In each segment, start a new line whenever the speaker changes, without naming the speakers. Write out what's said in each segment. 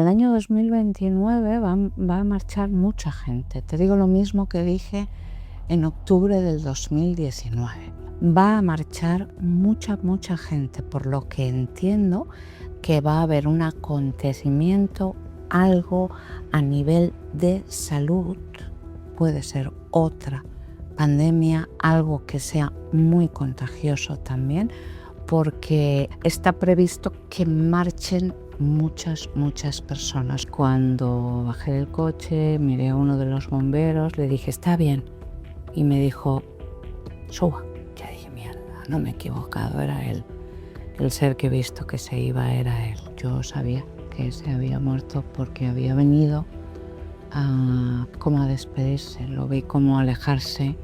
el año 2029 va a marchar mucha gente. Te digo lo mismo que dije en octubre del 2019. Va a marchar mucha gente, por lo que entiendo que va a haber un acontecimiento, algo a nivel de salud, puede ser otra pandemia, algo que sea muy contagioso también, porque está previsto que marchen muchas personas. Cuando bajé del coche, miré a uno de los bomberos, le dije, ¿está bien? Y me dijo, suba. Ya dije, mierda, no me he equivocado, era él. El ser que he visto que se iba era él. Yo sabía que se había muerto porque había venido como a despedirse. Lo vi como alejarse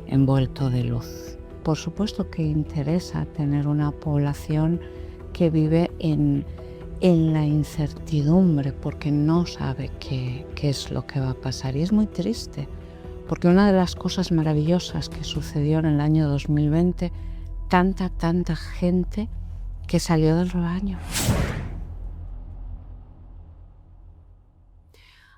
envuelto de luz. Por supuesto que interesa tener una población que vive en la incertidumbre porque no sabe qué es lo que va a pasar. Y es muy triste, porque una de las cosas maravillosas que sucedió en el año 2020, tanta gente que salió del rebaño.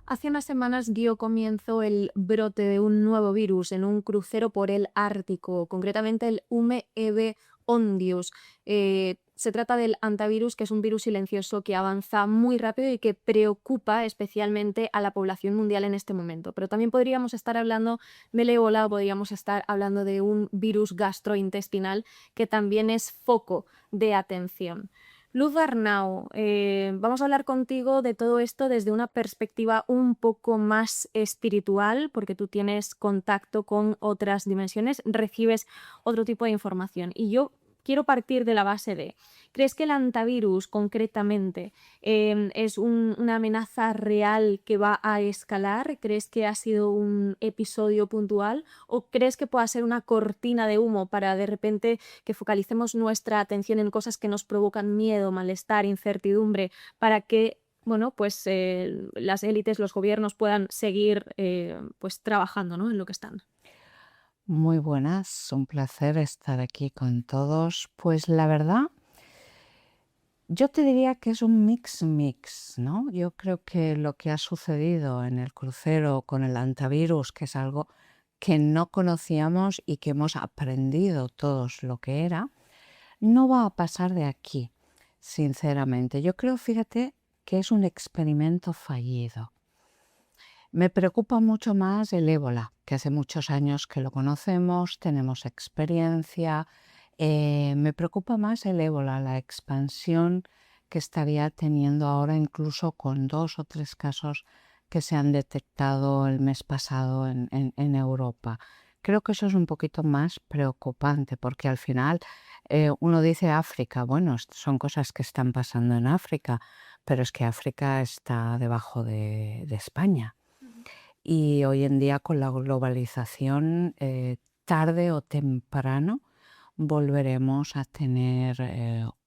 Hace unas semanas dio comienzo el brote de un nuevo virus en un crucero por el Ártico, concretamente el Hume-Ebe Ondius. Se trata del hantavirus, que es un virus silencioso que avanza muy rápido y que preocupa especialmente a la población mundial en este momento. Pero también podríamos estar hablando del ébola o podríamos estar hablando de un virus gastrointestinal que también es foco de atención. Luz Arnau, vamos a hablar contigo de todo esto desde una perspectiva un poco más espiritual, porque tú tienes contacto con otras dimensiones, recibes otro tipo de información. Y yo quiero partir de la base de, ¿crees que el hantavirus concretamente es una amenaza real que va a escalar? ¿Crees que ha sido un episodio puntual? ¿O crees que pueda ser una cortina de humo para de repente que focalicemos nuestra atención en cosas que nos provocan miedo, malestar, incertidumbre, para que pues las élites, los gobiernos puedan seguir pues trabajando, ¿no?, en lo que están?
Muy buenas, un placer estar aquí con todos. Pues la verdad, yo te diría que es un mix, ¿no? Yo creo que lo que ha sucedido en el crucero con el hantavirus, que es algo que no conocíamos y que hemos aprendido todos lo que era, no va a pasar de aquí, sinceramente. Yo creo, fíjate, que es un experimento fallido. Me preocupa mucho más el ébola, que hace muchos años que lo conocemos, tenemos experiencia. Me preocupa más el ébola, la expansión que estaría teniendo ahora, incluso con 2 o 3 casos que se han detectado el mes pasado en Europa. Creo que eso es un poquito más preocupante, porque al final uno dice África, bueno, son cosas que están pasando en África, pero es que África está debajo de España. Y hoy en día, con la globalización, tarde o temprano volveremos a tener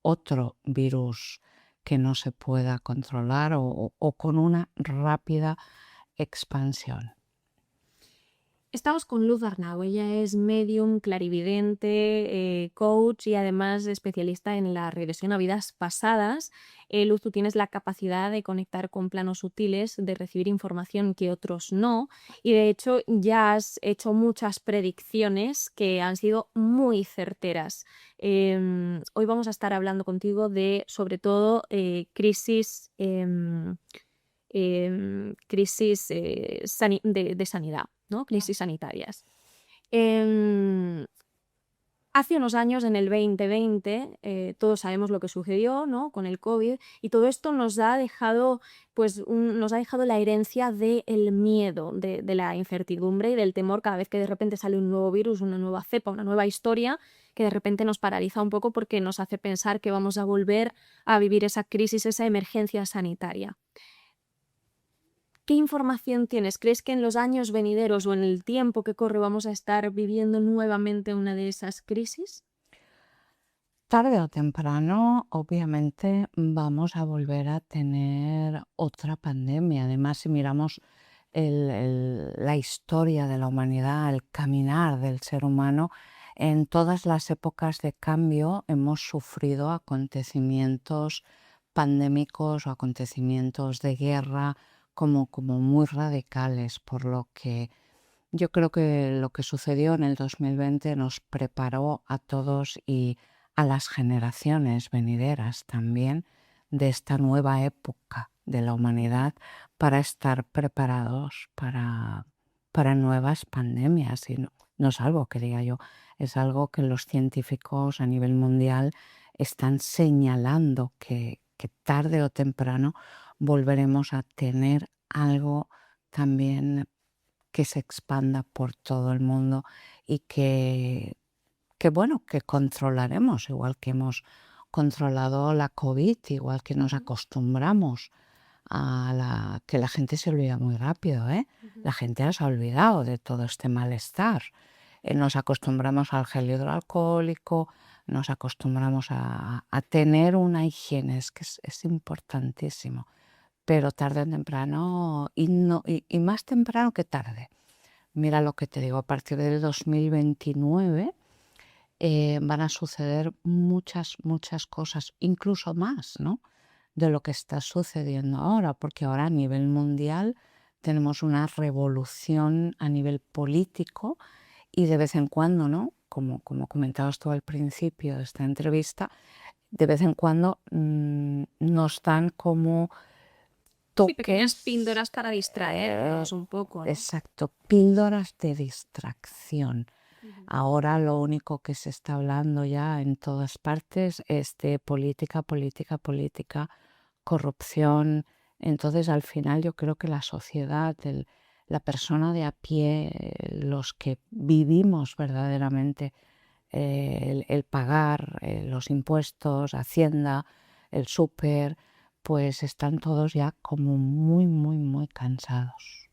otro virus que no se pueda controlar o con una rápida expansión.
Estamos con Luz Arnau, ella es medium, clarividente, coach y además especialista en la regresión a vidas pasadas. Luz, tú tienes la capacidad de conectar con planos sutiles, de recibir información que otros no, y de hecho ya has hecho muchas predicciones que han sido muy certeras. Hoy vamos a estar hablando contigo de, sobre todo, crisis de sanidad, ¿no? Crisis sanitarias. Hace unos años, en el 2020, todos sabemos lo que sucedió, ¿no?, con el COVID, y todo esto nos ha dejado, pues, nos ha dejado la herencia del miedo, de la incertidumbre y del temor cada vez que de repente sale un nuevo virus, una nueva cepa, una nueva historia, que de repente nos paraliza un poco porque nos hace pensar que vamos a volver a vivir esa crisis, esa emergencia sanitaria. ¿Qué información tienes? ¿Crees que en los años venideros o en el tiempo que corre vamos a estar viviendo nuevamente una de esas crisis?
Tarde o temprano, obviamente, vamos a volver a tener otra pandemia. Además, si miramos la historia de la humanidad, el caminar del ser humano, en todas las épocas de cambio hemos sufrido acontecimientos pandémicos o acontecimientos de guerra como muy radicales, por lo que yo creo que lo que sucedió en el 2020 nos preparó a todos y a las generaciones venideras también de esta nueva época de la humanidad para estar preparados para nuevas pandemias. Y no es algo que diga yo, es algo que los científicos a nivel mundial están señalando que tarde o temprano volveremos a tener algo también que se expanda por todo el mundo y que controlaremos, igual que hemos controlado la COVID, igual que nos acostumbramos a que la gente se olvida muy rápido, ¿eh? La gente se ha olvidado de todo este malestar. Nos acostumbramos al gel hidroalcohólico, nos acostumbramos a tener una higiene, es que es importantísimo, pero tarde o temprano, y más temprano que tarde. Mira lo que te digo, a partir del 2029 van a suceder muchas cosas, incluso más, ¿no?, de lo que está sucediendo ahora, porque ahora a nivel mundial tenemos una revolución a nivel político y de vez en cuando, ¿no?, como comentabas tú al principio de esta entrevista, de vez en cuando nos dan como
Sí, pequeñas
toques,
píldoras para distraernos un poco, ¿no?
exacto, píldoras de distracción.
Ujú.
Ahora lo único que se está hablando ya en todas partes es de política, corrupción. Entonces, al final yo creo que la sociedad, la persona de a pie, los que vivimos verdaderamente el pagar los impuestos, Hacienda, el súper, pues están todos ya como muy cansados.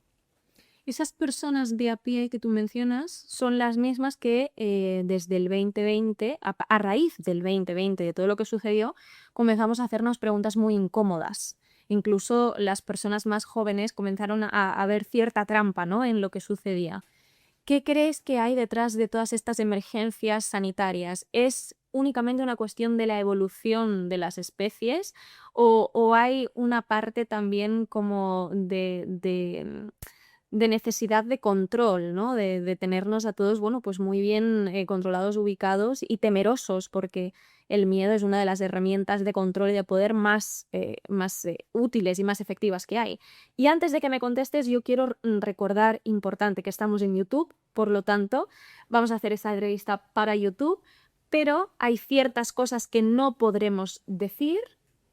Esas personas de a pie que tú mencionas son las mismas que desde el 2020, a raíz del 2020, de todo lo que sucedió, comenzamos a hacernos preguntas muy incómodas. Incluso las personas más jóvenes comenzaron a ver cierta trampa, ¿no?, en lo que sucedía. ¿Qué crees que hay detrás de todas estas emergencias sanitarias? ¿Es únicamente una cuestión de la evolución de las especies o hay una parte también como de necesidad de control, ¿no? De tenernos a todos, bueno, pues muy bien controlados, ubicados y temerosos, porque el miedo es una de las herramientas de control y de poder más útiles y más efectivas que hay. Y antes de que me contestes, yo quiero recordar, importante, que estamos en YouTube, por lo tanto, vamos a hacer esta entrevista para YouTube, pero hay ciertas cosas que no podremos decir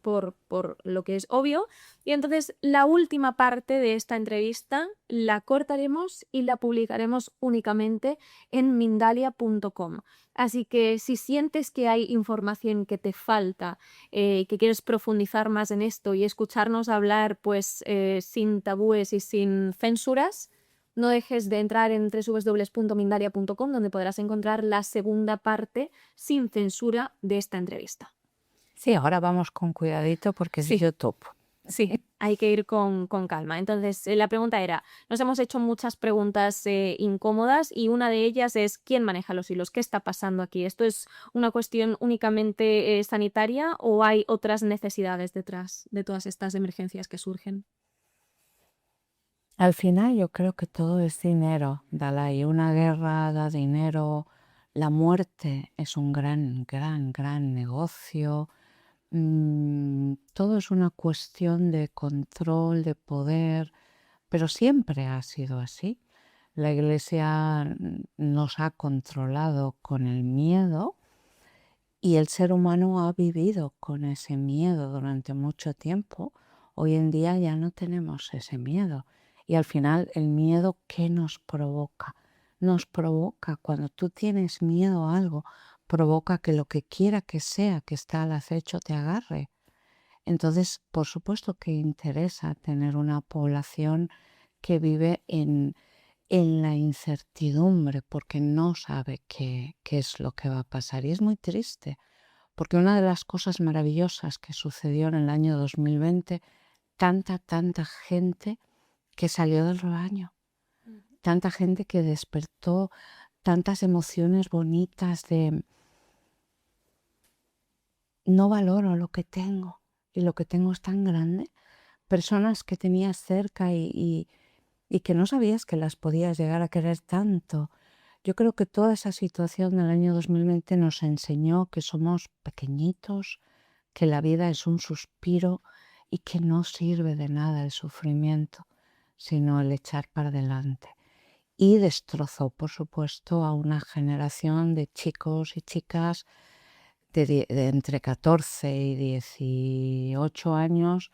por lo que es obvio, y entonces la última parte de esta entrevista la cortaremos y la publicaremos únicamente en Mindalia.com. Así que si sientes que hay información que te falta, que quieres profundizar más en esto y escucharnos hablar pues sin tabúes y sin censuras, no dejes de entrar en www.mindalia.com, donde podrás encontrar la segunda parte sin censura de esta entrevista.
Sí, ahora vamos con cuidadito porque es
Sí.
YouTube.
Sí, hay que ir con calma. Entonces, la pregunta era, nos hemos hecho muchas preguntas incómodas y una de ellas es, ¿quién maneja los hilos? ¿Qué está pasando aquí? ¿Esto es una cuestión únicamente sanitaria o hay otras necesidades detrás de todas estas emergencias que surgen?
Al final yo creo que todo es dinero, Dalai. Una guerra da dinero, la muerte es un gran negocio. Todo es una cuestión de control, de poder, pero siempre ha sido así. La Iglesia nos ha controlado con el miedo y el ser humano ha vivido con ese miedo durante mucho tiempo. Hoy en día ya no tenemos ese miedo. Y al final, ¿el miedo qué nos provoca? Nos provoca, cuando tú tienes miedo a algo, provoca que lo que quiera que sea que está al acecho te agarre. Entonces, por supuesto que interesa tener una población que vive en la incertidumbre porque no sabe qué es lo que va a pasar. Y es muy triste, porque una de las cosas maravillosas que sucedió en el año 2020, tanta gente que salió del rebaño, tanta gente que despertó tantas emociones bonitas de no valoro lo que tengo, y lo que tengo es tan grande. Personas que tenías cerca y que no sabías que las podías llegar a querer tanto. Yo creo que toda esa situación del año 2020 nos enseñó que somos pequeñitos, que la vida es un suspiro y que no sirve de nada el sufrimiento, sino el echar para adelante. Y destrozó, por supuesto, a una generación de chicos y chicas de entre 14 y 18 años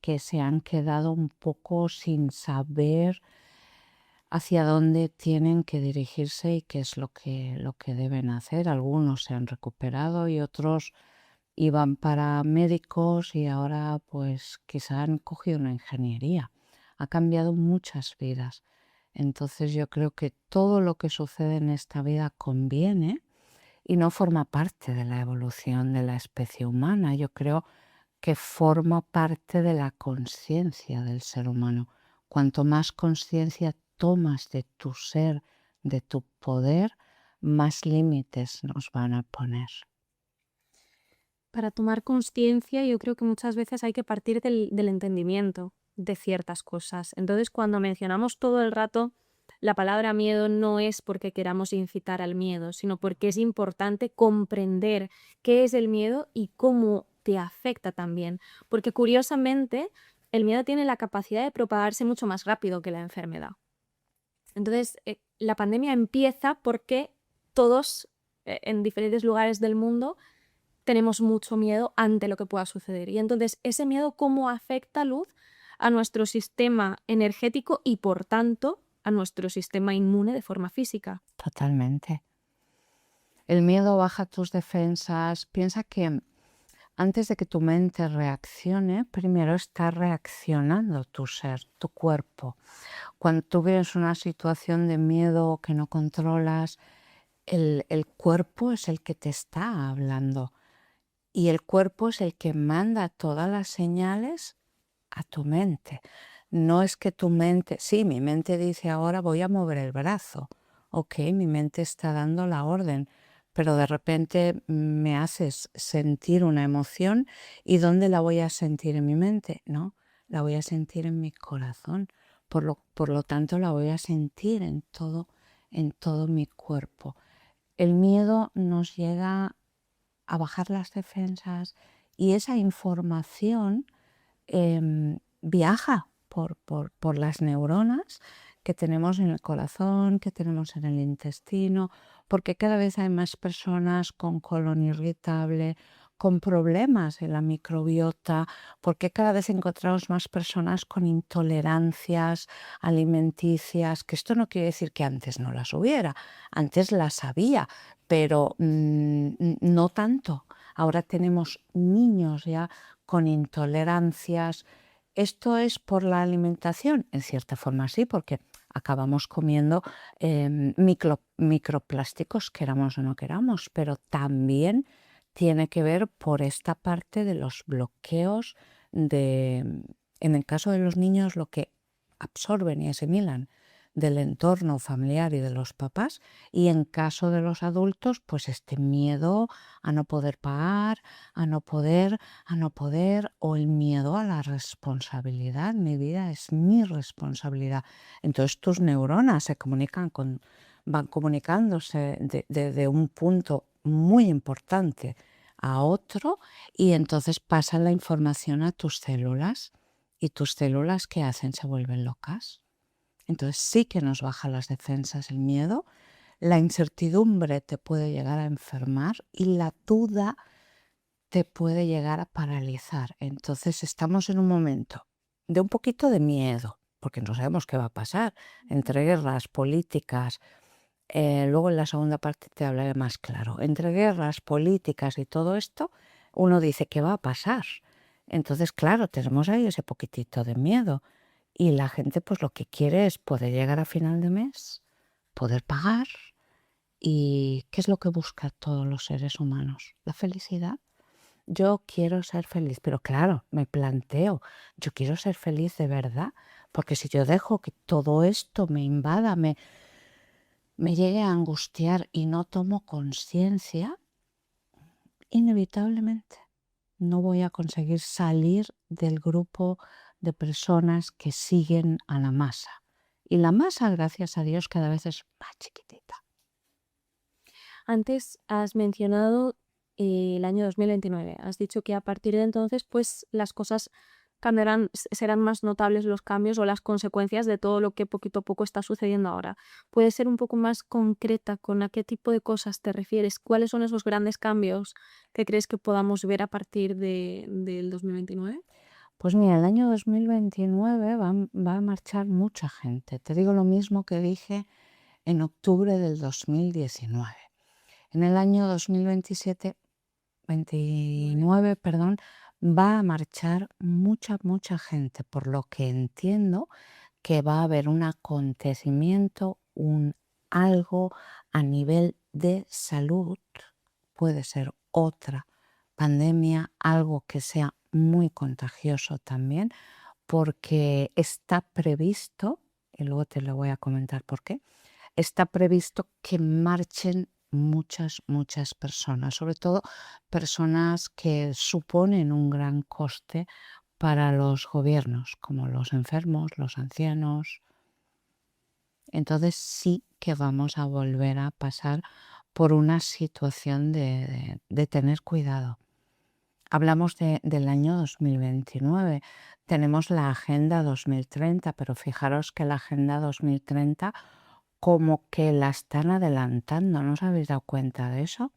que se han quedado un poco sin saber hacia dónde tienen que dirigirse y qué es lo que deben hacer. Algunos se han recuperado y otros iban para médicos y ahora pues quizá han cogido una ingeniería. Ha cambiado muchas vidas. Entonces yo creo que todo lo que sucede en esta vida conviene y no forma parte de la evolución de la especie humana. Yo creo que forma parte de la conciencia del ser humano. Cuanto más conciencia tomas de tu ser, de tu poder, más límites nos van a poner.
Para tomar conciencia, yo creo que muchas veces hay que partir del entendimiento de ciertas cosas. Entonces, cuando mencionamos todo el rato la palabra miedo, no es porque queramos incitar al miedo, sino porque es importante comprender qué es el miedo y cómo te afecta también. Porque curiosamente, el miedo tiene la capacidad de propagarse mucho más rápido que la enfermedad. Entonces, la pandemia empieza porque todos en diferentes lugares del mundo tenemos mucho miedo ante lo que pueda suceder. Y entonces, ese miedo, ¿cómo afecta, Luz, a nuestro sistema energético y, por tanto, a nuestro sistema inmune de forma física?
Totalmente. El miedo baja tus defensas. Piensa que antes de que tu mente reaccione, primero está reaccionando tu ser, tu cuerpo. Cuando tú ves una situación de miedo que no controlas, el cuerpo es el que te está hablando y el cuerpo es el que manda todas las señales a tu mente. No es que tu mente, sí, mi mente dice ahora voy a mover el brazo. Ok, mi mente está dando la orden, pero de repente me haces sentir una emoción y ¿dónde la voy a sentir en mi mente? No, la voy a sentir en mi corazón. Por lo tanto, la voy a sentir en todo mi cuerpo. El miedo nos llega a bajar las defensas y esa información viaja por las neuronas que tenemos en el corazón, que tenemos en el intestino, porque cada vez hay más personas con colon irritable, con problemas en la microbiota, porque cada vez encontramos más personas con intolerancias alimenticias, que esto no quiere decir que antes no las hubiera, antes las había, pero no tanto. Ahora tenemos niños ya con intolerancias. ¿Esto es por la alimentación? En cierta forma sí, porque acabamos comiendo microplásticos, queramos o no queramos, pero también tiene que ver por esta parte de los bloqueos en el caso de los niños, lo que absorben y asimilan del entorno familiar y de los papás, y en caso de los adultos, pues este miedo a no poder pagar, a no poder, o el miedo a la responsabilidad. Mi vida es mi responsabilidad. Entonces tus neuronas van comunicándose de un punto muy importante a otro y entonces pasa la información a tus células y tus células ¿qué hacen? Se vuelven locas. Entonces sí que nos baja las defensas el miedo, la incertidumbre te puede llegar a enfermar y la duda te puede llegar a paralizar. Entonces estamos en un momento de un poquito de miedo, porque no sabemos qué va a pasar, entre guerras, políticas. Luego en la segunda parte te hablaré más claro. Entre guerras, políticas y todo esto, uno dice qué va a pasar. Entonces, claro, tenemos ahí ese poquitito de miedo. Y la gente pues lo que quiere es poder llegar a final de mes, poder pagar. ¿Y qué es lo que buscan todos los seres humanos? La felicidad. Yo quiero ser feliz, pero claro, me planteo, yo quiero ser feliz de verdad, porque si yo dejo que todo esto me invada, me llegue a angustiar y no tomo conciencia, inevitablemente no voy a conseguir salir del grupo de personas que siguen a la masa. Y la masa, gracias a Dios, cada vez es más chiquitita.
Antes has mencionado el año 2029. Has dicho que a partir de entonces, pues las cosas cambiarán, serán más notables los cambios o las consecuencias de todo lo que poquito a poco está sucediendo ahora. ¿Puedes ser un poco más concreta con a qué tipo de cosas te refieres? ¿Cuáles son esos grandes cambios que crees que podamos ver a partir del 2029?
Pues mira, el año 2029 va a marchar mucha gente. Te digo lo mismo que dije en octubre del 2019. En el año 29, perdón, va a marchar mucha gente, por lo que entiendo que va a haber un acontecimiento, un algo a nivel de salud, puede ser otra pandemia, algo que sea muy contagioso también, porque está previsto, y luego te lo voy a comentar por qué, está previsto que marchen muchas personas, sobre todo personas que suponen un gran coste para los gobiernos, como los enfermos, los ancianos. Entonces sí que vamos a volver a pasar por una situación de tener cuidado. Hablamos del año 2029, tenemos la Agenda 2030, pero fijaros que la Agenda 2030 como que la están adelantando, ¿no os habéis dado cuenta de eso?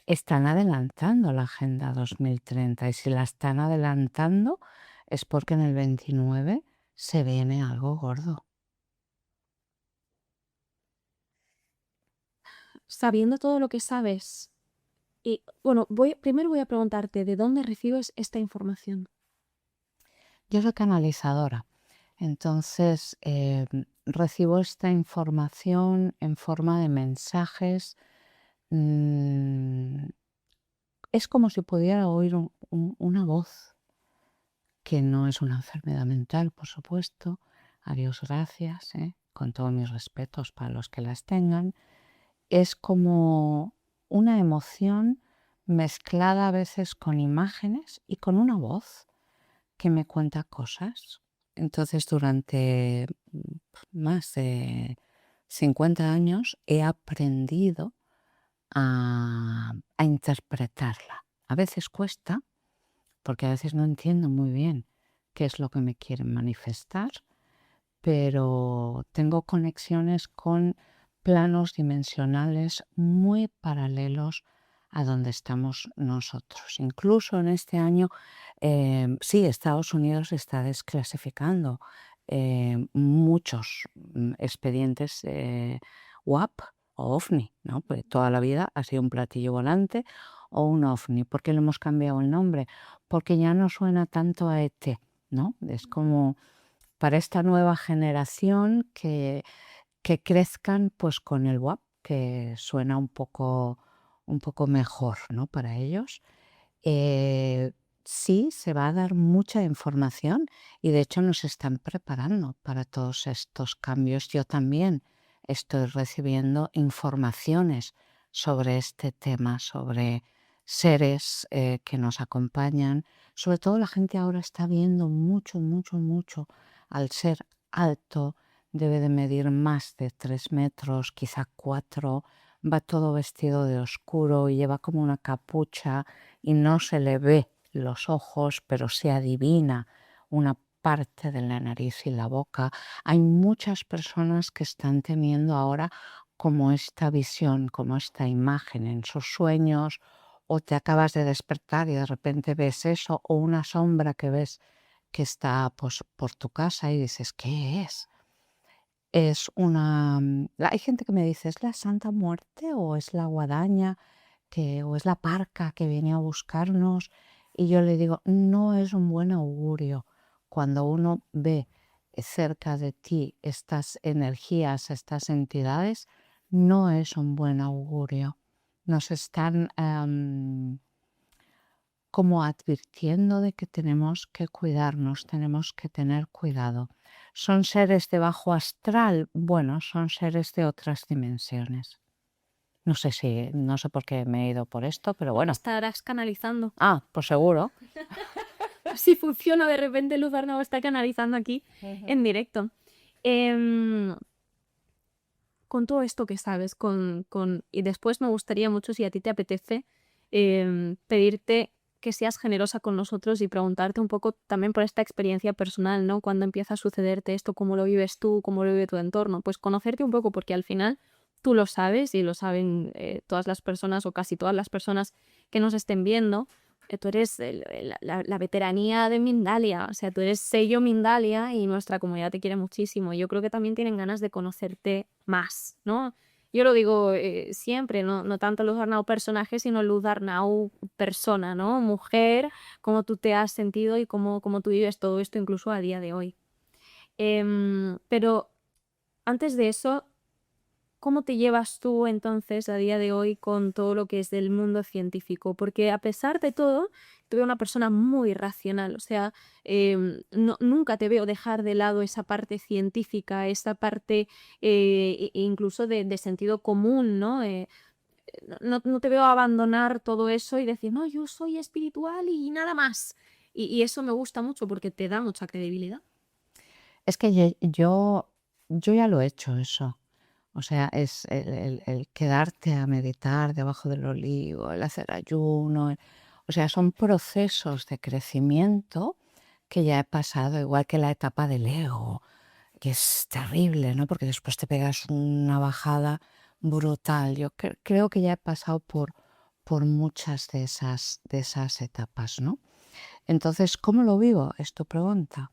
Están adelantando la Agenda 2030 y si la están adelantando es porque en el 29 se viene algo gordo.
Sabiendo todo lo que sabes, y bueno, primero voy a preguntarte, ¿de dónde recibes esta información?
Yo soy canalizadora, entonces recibo esta información en forma de mensajes. Es como si pudiera oír una voz, que no es una enfermedad mental, por supuesto. A Dios gracias, con todos mis respetos para los que las tengan. Es como una emoción mezclada a veces con imágenes y con una voz que me cuenta cosas. Entonces, durante más de 50 años he aprendido a interpretarla. A veces cuesta, porque a veces no entiendo muy bien qué es lo que me quieren manifestar, pero tengo conexiones con planos dimensionales muy paralelos a donde estamos nosotros. Incluso en este año, sí, Estados Unidos está desclasificando muchos expedientes WAP o OVNI, ¿no? Pues toda la vida ha sido un platillo volante o un OVNI. ¿Por qué le hemos cambiado el nombre? Porque ya no suena tanto a ET, ¿no? Es como para esta nueva generación que crezcan pues con el WAP, que suena un poco mejor, ¿no? Para ellos. Sí, se va a dar mucha información y de hecho nos están preparando para todos estos cambios. Yo también estoy recibiendo informaciones sobre este tema, sobre seres que nos acompañan. Sobre todo la gente ahora está viendo mucho. Al ser alto, debe de medir más de 3 metros, quizá 4. Va todo vestido de oscuro y lleva como una capucha y no se le ve los ojos, pero se adivina una parte de la nariz y la boca. Hay muchas personas que están teniendo ahora como esta visión, como esta imagen en sus sueños, o te acabas de despertar y de repente ves eso, o una sombra que ves que está pues, por tu casa y dices, ¿qué es? Es hay gente que me dice, ¿es la Santa Muerte o es la guadaña o es la parca que viene a buscarnos? Y yo le digo, no es un buen augurio cuando uno ve cerca de ti estas energías, estas entidades, no es un buen augurio. Nos están como advirtiendo de que tenemos que cuidarnos, tenemos que tener cuidado. ¿Son seres de bajo astral? Bueno, son seres de otras dimensiones. No sé no sé por qué me he ido por esto, pero bueno.
Estarás canalizando.
Pues seguro.
Si funciona, de repente Luz Arnau está canalizando aquí en directo. Em, con todo esto que sabes, y después me gustaría mucho, si a ti te apetece, pedirte que seas generosa con nosotros y preguntarte un poco también por esta experiencia personal, ¿no? Cuando empieza a sucederte esto, cómo lo vives tú, cómo lo vive tu entorno, pues conocerte un poco, porque al final tú lo sabes y lo saben todas las personas o casi todas las personas que nos estén viendo. Tú eres la veteranía de Mindalia, o sea, tú eres sello Mindalia y nuestra comunidad te quiere muchísimo. Yo creo que también tienen ganas de conocerte más, ¿no? Yo lo digo siempre, no tanto Luz Arnau personaje, sino Luz Arnau persona, ¿no? Mujer, cómo tú te has sentido y cómo tú vives todo esto incluso a día de hoy. Pero antes de eso, ¿cómo te llevas tú entonces a día de hoy con todo lo que es del mundo científico? Porque a pesar de todo, te veo una persona muy racional, o sea, nunca te veo dejar de lado esa parte científica, esa parte incluso de sentido común, ¿no? No te veo abandonar todo eso y decir, no, yo soy espiritual y nada más. Y eso me gusta mucho porque te da mucha credibilidad.
Es que yo ya lo he hecho eso. O sea, es el quedarte a meditar debajo del olivo, el hacer ayuno. O sea, son procesos de crecimiento que ya he pasado, igual que la etapa del ego, que es terrible, ¿no? Porque después te pegas una bajada brutal. Yo creo que ya he pasado por muchas de esas etapas, ¿no? Entonces, ¿cómo lo vivo? Es tu pregunta.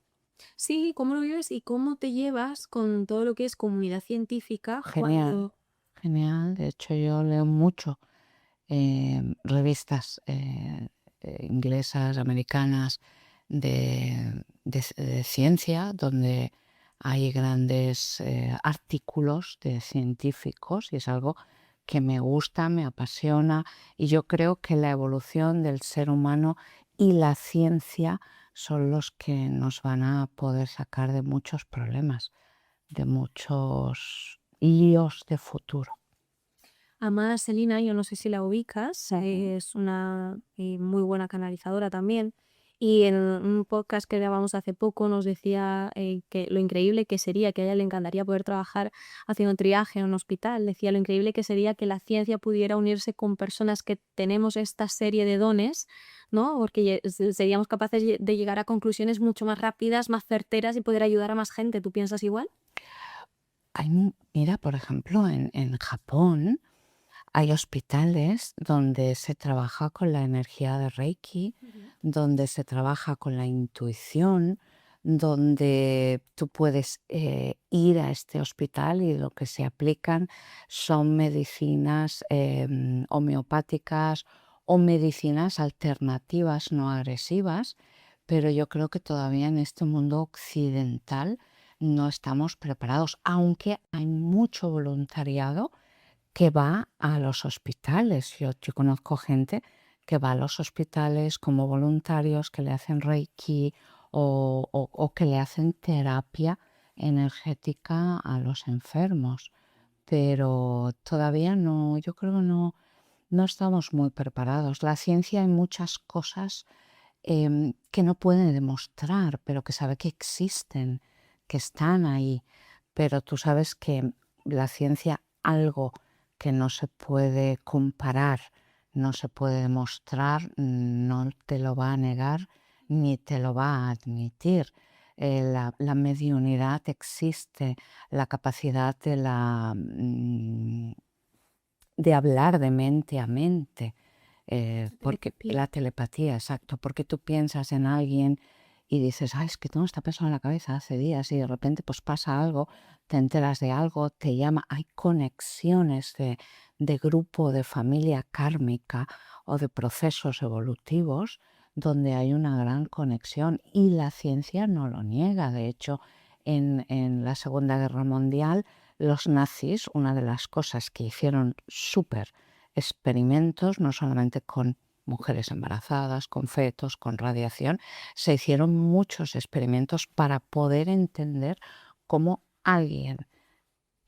Sí, ¿cómo lo vives y cómo te llevas con todo lo que es comunidad científica
Genial, genial. De hecho, yo leo mucho revistas inglesas, americanas de ciencia, donde hay grandes artículos de científicos y es algo que me gusta, me apasiona y yo creo que la evolución del ser humano y la ciencia son los que nos van a poder sacar de muchos problemas, de muchos líos de futuro.
Amada Selina, yo no sé si la ubicas, es una muy buena canalizadora también. Y en un podcast que grabamos hace poco nos decía que lo increíble que sería, que a ella le encantaría poder trabajar haciendo un triaje en un hospital. Decía lo increíble que sería que la ciencia pudiera unirse con personas que tenemos esta serie de dones, ¿no? Porque seríamos capaces de llegar a conclusiones mucho más rápidas, más certeras y poder ayudar a más gente. ¿Tú piensas igual?
Mira, por ejemplo, en Japón hay hospitales donde se trabaja con la energía de Reiki, donde se trabaja con la intuición, donde tú puedes ir a este hospital y lo que se aplican son medicinas homeopáticas o medicinas alternativas no agresivas, pero yo creo que todavía en este mundo occidental no estamos preparados, aunque hay mucho voluntariado que va a los hospitales. Yo conozco gente que va a los hospitales como voluntarios, que le hacen reiki o que le hacen terapia energética a los enfermos. Pero todavía no, yo creo que no estamos muy preparados. La ciencia hay muchas cosas que no puede demostrar, pero que sabe que existen, que están ahí. Pero tú sabes que la ciencia, algo que no se puede comparar, no se puede demostrar, no te lo va a negar ni te lo va a admitir. La mediunidad existe, la capacidad de hablar de mente a mente. Porque la telepatía, exacto, porque tú piensas en alguien y dices, es que tengo esta persona en la cabeza hace días y de repente pues pasa algo, te enteras de algo, te llama, hay conexiones de grupo, de familia kármica o de procesos evolutivos donde hay una gran conexión y la ciencia no lo niega. De hecho, en la Segunda Guerra Mundial, los nazis, una de las cosas que hicieron súper experimentos, no solamente con mujeres embarazadas, con fetos, con radiación, se hicieron muchos experimentos para poder entender cómo alguien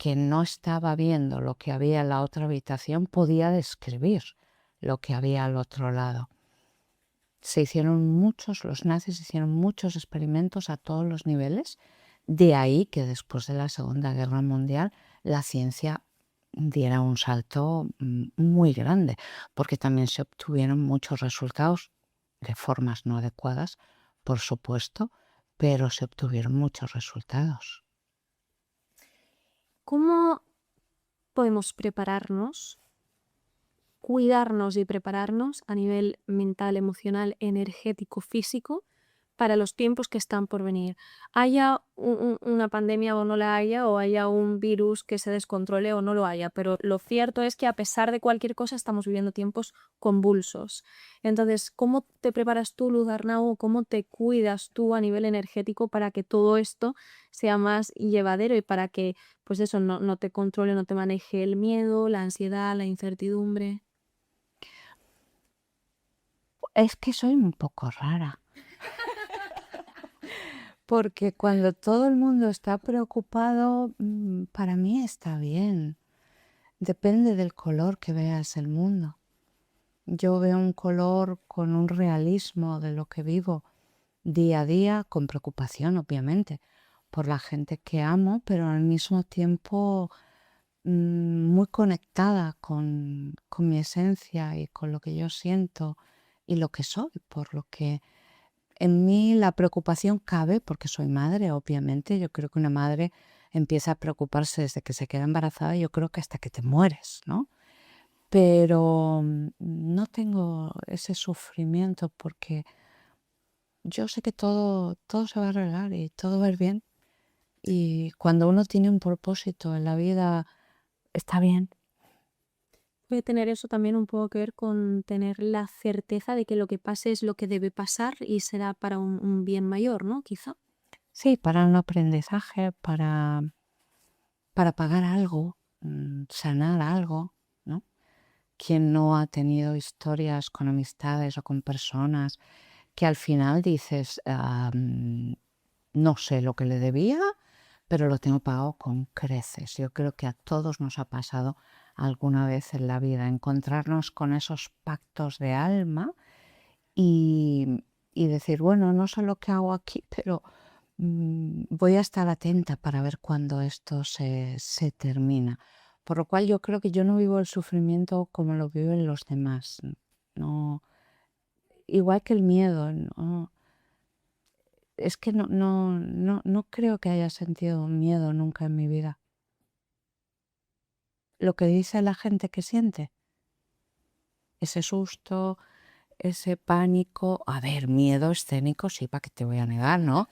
que no estaba viendo lo que había en la otra habitación, podía describir lo que había al otro lado. Los nazis hicieron muchos experimentos a todos los niveles, de ahí que después de la Segunda Guerra Mundial la ciencia diera un salto muy grande, porque también se obtuvieron muchos resultados de formas no adecuadas, por supuesto, pero se obtuvieron muchos resultados.
¿Cómo podemos prepararnos, cuidarnos y prepararnos a nivel mental, emocional, energético, físico para los tiempos que están por venir? Haya una pandemia o no la haya, o haya un virus que se descontrole o no lo haya, pero lo cierto es que a pesar de cualquier cosa estamos viviendo tiempos convulsos. Entonces, ¿cómo te preparas tú, Luz Arnau, cómo te cuidas tú a nivel energético para que todo esto sea más llevadero y para que, pues eso, no te controle, no te maneje el miedo, la ansiedad, la incertidumbre?
Es que soy un poco rara. Porque cuando todo el mundo está preocupado, para mí está bien. Depende del color que veas el mundo. Yo veo un color con un realismo de lo que vivo día a día, con preocupación, obviamente, por la gente que amo, pero al mismo tiempo muy conectada con mi esencia y con lo que yo siento y lo que soy, por lo que en mí la preocupación cabe porque soy madre, obviamente. Yo creo que una madre empieza a preocuparse desde que se queda embarazada, yo creo que hasta que te mueres, ¿no? Pero no tengo ese sufrimiento porque yo sé que todo se va a arreglar y todo va a ir bien. Y cuando uno tiene un propósito en la vida, está bien.
Puede tener eso también un poco que ver con tener la certeza de que lo que pase es lo que debe pasar y será para un bien mayor, ¿no? Quizá.
Sí, para un aprendizaje, para pagar algo, sanar algo, ¿no? ¿Quién no ha tenido historias con amistades o con personas que al final dices, no sé lo que le debía, pero lo tengo pagado con creces? Yo creo que a todos nos ha pasado alguna vez en la vida encontrarnos con esos pactos de alma y decir, bueno, no sé lo que hago aquí, pero voy a estar atenta para ver cuándo esto se termina. Por lo cual yo creo que yo no vivo el sufrimiento como lo viven los demás. No, igual que el miedo, no, es que no creo que haya sentido miedo nunca en mi vida. Lo que dice la gente que siente, ese susto, ese pánico, a ver, miedo escénico, sí, para que te voy a negar, ¿no?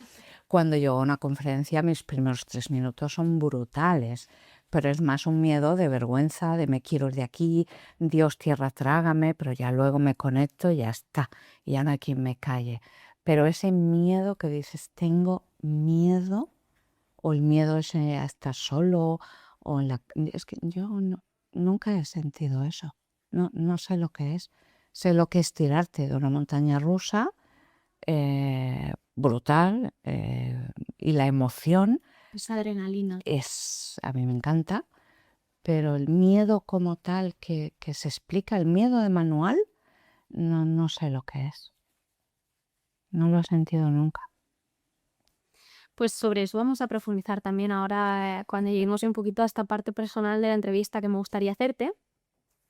Cuando yo a una conferencia, mis primeros 3 minutos son brutales, pero es más un miedo de vergüenza, de me quiero ir de aquí, Dios, tierra, trágame, pero ya luego me conecto y ya está, y ya no hay quien me calle. Pero ese miedo que dices, tengo miedo, o el miedo ese a estar solo, es que yo nunca he sentido eso, no sé lo que es. Sé lo que es tirarte de una montaña rusa, brutal, y la emoción
Esa adrenalina.
a mí me encanta, pero el miedo como tal que se explica, el miedo de manual, no sé lo que es. No lo he sentido nunca.
Pues sobre eso vamos a profundizar también ahora cuando lleguemos un poquito a esta parte personal de la entrevista que me gustaría hacerte.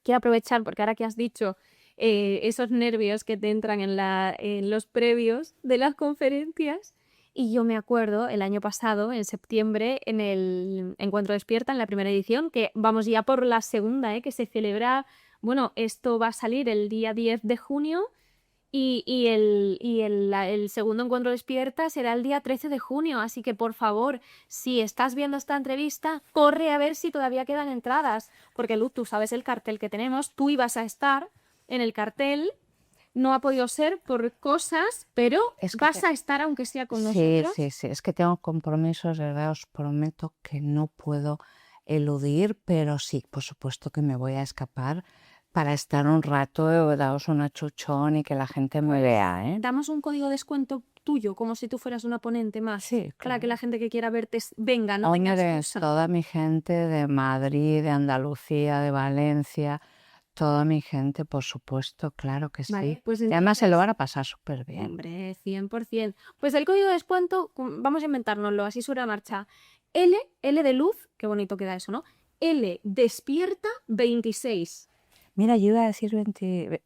Quiero aprovechar porque ahora que has dicho esos nervios que te entran en los previos de las conferencias, y yo me acuerdo el año pasado, en septiembre, en el Encuentro Despierta, en la primera edición, que vamos ya por la segunda, que se celebra, bueno, esto va a salir el día 10 de junio y el segundo Encuentro Despierta será el día 13 de junio, así que por favor, si estás viendo esta entrevista, corre a ver si todavía quedan entradas, porque Luz, tú sabes el cartel que tenemos, tú ibas a estar en el cartel, no ha podido ser por cosas, pero
Es que
vas a estar aunque sea con
sí,
nosotros.
sí, es que tengo compromisos, de verdad, os prometo que no puedo eludir, pero sí, por supuesto que me voy a escapar para estar un rato, daos un achuchón y que la gente me
Pues
vea, ¿eh?
damos un código de descuento tuyo, como si tú fueras una ponente más,
Sí,
para que
claro.
la gente que quiera verte venga, no tenga
Hombre,
excusa.
toda mi gente de Madrid, de Andalucía, de Valencia, toda mi gente, por supuesto, claro que
Vale,
sí.
pues
Y además se lo
entonces,
van a pasar súper bien.
hombre, 100%. Pues el código de descuento, vamos a inventárnoslo así sobre la marcha. L de luz, qué bonito queda eso, ¿no? L despierta 26.
Mira, yo iba a decir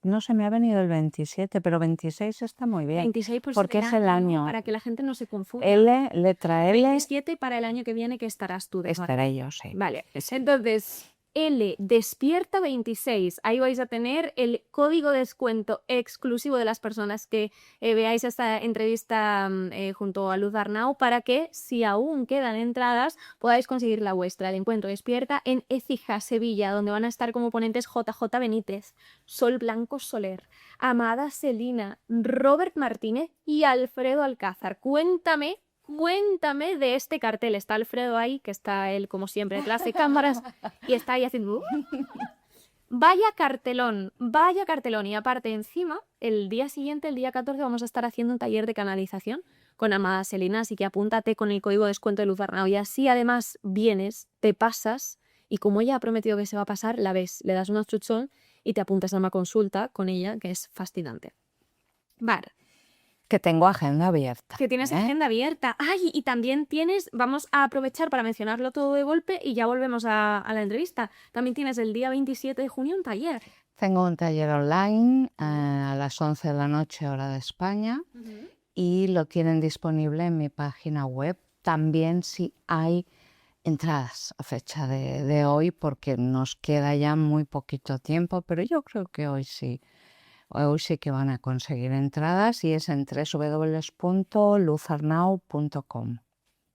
no se me ha venido el 27, pero 26 está muy bien,
26 por ser
porque
el
es el
año, ¿no?
año.
Para que la gente no se confunda.
Letra L,
27 para el año que viene que estarás tú de
estaré yo, sí.
Vale,
Sí.
entonces L despierta 26. Ahí vais a tener el código de descuento exclusivo de las personas que veáis esta entrevista junto a Luz Arnau para que, si aún quedan entradas, podáis conseguir la vuestra. El encuentro despierta en Écija, Sevilla, donde van a estar como ponentes JJ Benítez, Sol Blanco Soler, Amada Selina, Robert Martínez y Alfredo Alcázar. Cuéntame de este cartel. Está Alfredo ahí, que está él, como siempre, detrás de cámaras, y está ahí haciendo... Vaya cartelón. Y aparte, encima, el día siguiente, el día 14, vamos a estar haciendo un taller de canalización con Amada Selina, así que apúntate con el código de descuento de Luz Arnau. Y así, además, vienes, te pasas, y como ella ha prometido que se va a pasar, la ves, le das un achuchón y te apuntas a una consulta con ella, que es fascinante. Vale.
Que tengo agenda abierta.
Que tienes agenda abierta. Ay, y también tienes, vamos a aprovechar para mencionarlo todo de golpe y ya volvemos a la entrevista. También tienes el día 27 de junio un taller.
Tengo un taller online a las 11 de la noche, hora de España, y lo tienen disponible en mi página web. También si hay entradas a fecha de hoy, porque nos queda ya muy poquito tiempo, pero yo creo que hoy sí. Hoy sí que van a conseguir entradas y es en www.luzarnau.com.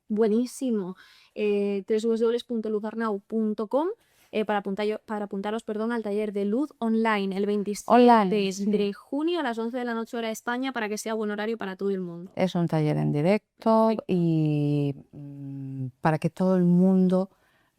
Buenísimo. www.luzarnau.com para apuntaros al taller de luz online el 27 de junio a las 11 de la noche hora de España para que sea buen horario para todo el mundo.
Es un taller en directo y para que todo el mundo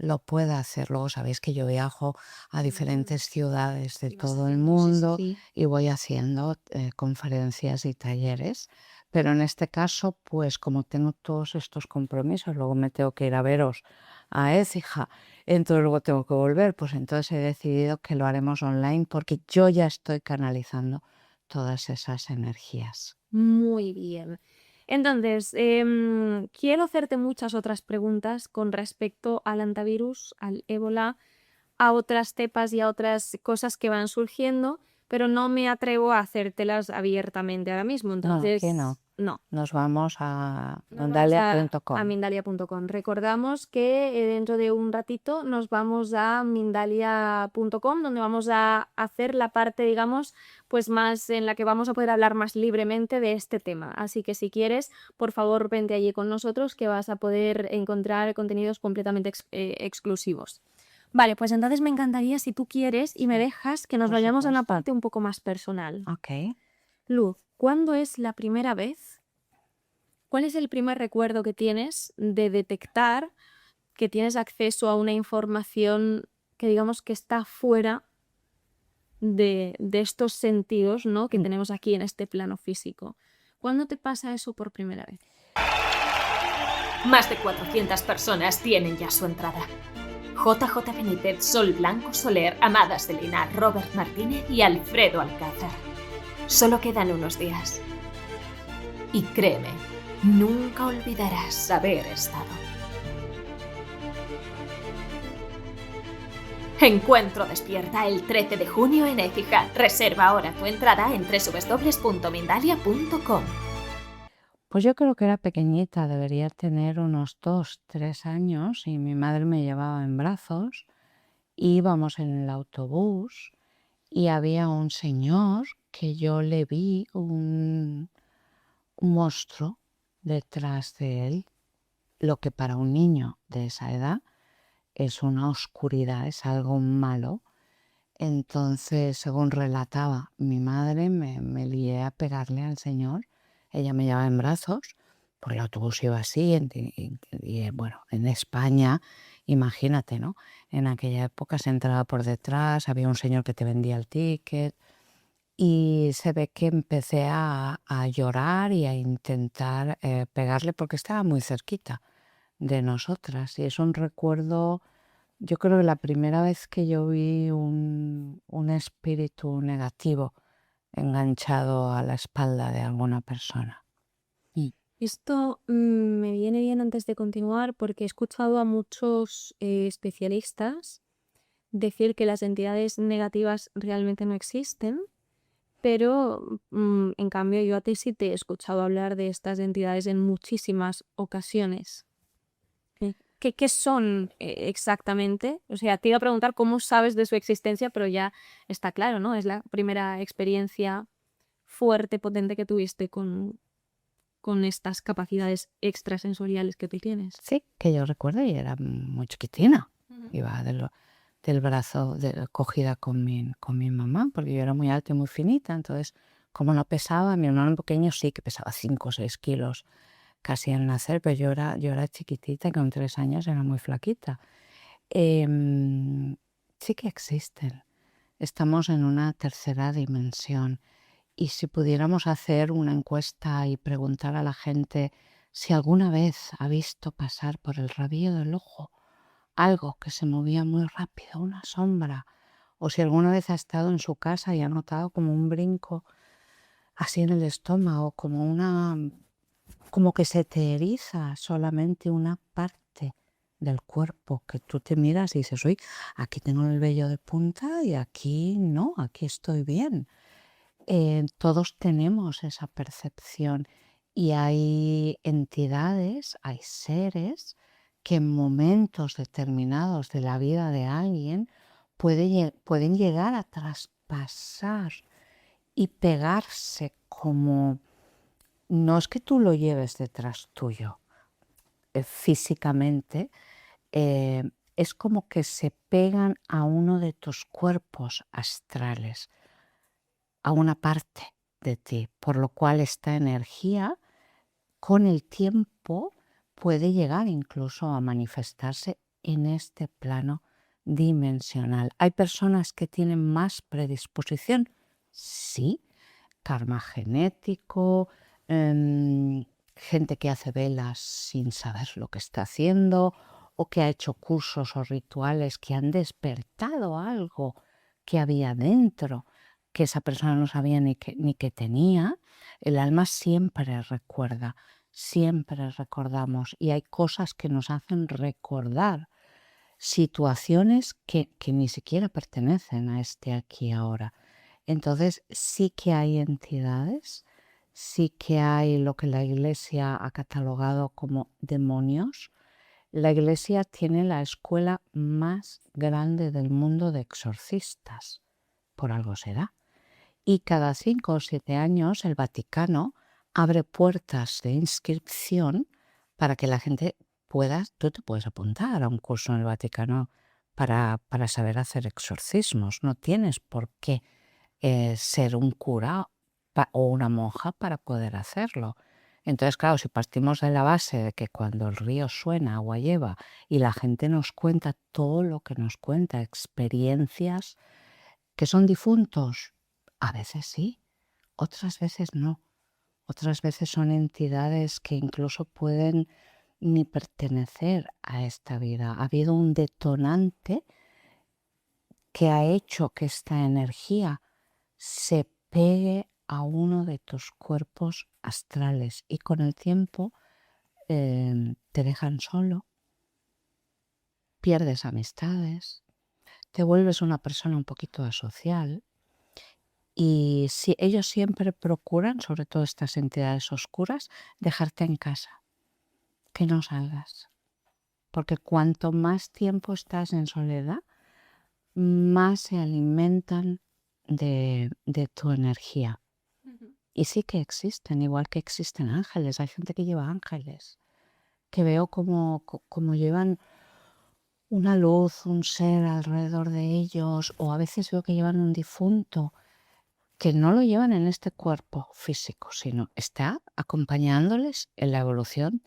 lo pueda hacer. Luego sabéis que yo viajo a diferentes ciudades de todo el mundo y voy haciendo conferencias y talleres. Pero en este caso, pues como tengo todos estos compromisos, luego me tengo que ir a veros a Écija, entonces luego tengo que volver, pues entonces he decidido que lo haremos online porque yo ya estoy canalizando todas esas energías.
Muy bien. Entonces, quiero hacerte muchas otras preguntas con respecto al antivirus, al ébola, a otras cepas y a otras cosas que van surgiendo, pero no me atrevo a hacértelas abiertamente ahora mismo. Entonces,
aquí no.
No.
Nos vamos a
A
Mindalia.com.
Mindalia.com. Recordamos que dentro de un ratito nos vamos a Mindalia.com, donde vamos a hacer la parte, digamos, pues más en la que vamos a poder hablar más libremente de este tema. Así que si quieres, por favor, vente allí con nosotros, que vas a poder encontrar contenidos completamente exclusivos. Vale, pues entonces me encantaría, si tú quieres y me dejas, que nos vayamos a una parte un poco más personal.
Ok.
Luz, ¿cuándo es la primera vez? ¿Cuál es el primer recuerdo que tienes de detectar que tienes acceso a una información que digamos que está fuera de estos sentidos, ¿no?, que tenemos aquí en este plano físico? ¿Cuándo te pasa eso por primera vez?
Más de 400 personas tienen ya su entrada. JJ Benítez, Sol Blanco Soler, Amada Selina, Robert Martínez y Alfredo Alcázar. Solo quedan unos días. Y créeme, nunca olvidarás haber estado. Encuentro despierta el 13 de junio en Écija. Reserva ahora tu entrada en www.mindalia.com.
Pues yo creo que era pequeñita, debería tener unos 2, 3 años y mi madre me llevaba en brazos. Íbamos en el autobús y había un señor que yo le vi un monstruo detrás de él, lo que para un niño de esa edad es una oscuridad, es algo malo. Entonces, según relataba mi madre, me lié a pegarle al señor. Ella me llevaba en brazos, porque el autobús iba así, y bueno, en España, imagínate, ¿no? En aquella época se entraba por detrás, había un señor que te vendía el ticket, y se ve que empecé a llorar y a intentar pegarle porque estaba muy cerquita de nosotras. Y es un recuerdo, yo creo que la primera vez que yo vi un espíritu negativo enganchado a la espalda de alguna persona.
Esto me viene bien antes de continuar porque he escuchado a muchos especialistas decir que las entidades negativas realmente no existen, pero en cambio yo a ti sí te he escuchado hablar de estas entidades en muchísimas ocasiones. ¿Qué son exactamente? O sea, te iba a preguntar cómo sabes de su existencia, pero ya está claro, ¿no? Es la primera experiencia fuerte, potente que tuviste con estas capacidades extrasensoriales que tú tienes.
Sí, que yo recuerdo y era muy chiquitina.
Ujú.
Iba del brazo cogida con mi mamá, porque yo era muy alta y muy finita. Entonces, como no pesaba, mi hermano pequeño sí que pesaba 5 o 6 kilos casi al nacer, pero yo era chiquitita y con 3 años era muy flaquita. Sí que existen. Estamos en una tercera dimensión. Y si pudiéramos hacer una encuesta y preguntar a la gente si alguna vez ha visto pasar por el rabillo del ojo algo que se movía muy rápido, una sombra, o si alguna vez ha estado en su casa y ha notado como un brinco así en el estómago, como que se te eriza solamente una parte del cuerpo, que tú te miras y dices, uy, aquí tengo el vello de punta y aquí no, aquí estoy bien. Todos tenemos esa percepción y hay entidades, hay seres que en momentos determinados de la vida de alguien pueden llegar a traspasar y pegarse como, no es que tú lo lleves detrás tuyo físicamente, eh, es como que se pegan a uno de tus cuerpos astrales, a una parte de ti, por lo cual esta energía con el tiempo puede llegar incluso a manifestarse en este plano dimensional. ¿Hay personas que tienen más predisposición? Sí, karma genético, gente que hace velas sin saber lo que está haciendo o que ha hecho cursos o rituales que han despertado algo que había dentro, que esa persona no sabía ni que tenía. El alma siempre recuerda, siempre recordamos y hay cosas que nos hacen recordar situaciones que ni siquiera pertenecen a este aquí y ahora. Entonces sí que hay entidades, sí que hay lo que la Iglesia ha catalogado como demonios. La Iglesia tiene la escuela más grande del mundo de exorcistas, por algo será. Y cada 5 o 7 años el Vaticano abre puertas de inscripción para que la gente tú te puedes apuntar a un curso en el Vaticano para saber hacer exorcismos. No tienes por qué ser un cura o una monja para poder hacerlo. Entonces, claro, si partimos de la base de que cuando el río suena, agua lleva, y la gente nos cuenta todo lo que nos cuenta, experiencias que son difuntos, a veces sí, otras veces no. Otras veces son entidades que incluso pueden ni pertenecer a esta vida. Ha habido un detonante que ha hecho que esta energía se pegue a uno de tus cuerpos astrales y con el tiempo te dejan solo, pierdes amistades, te vuelves una persona un poquito asocial y ellos siempre procuran, sobre todo estas entidades oscuras, dejarte en casa, que no salgas, porque cuanto más tiempo estás en soledad, más se alimentan de tu energía. Y sí que existen, igual que existen ángeles. Hay gente que lleva ángeles, que veo como llevan una luz, un ser alrededor de ellos, o a veces veo que llevan un difunto, que no lo llevan en este cuerpo físico, sino está acompañándoles en la evolución,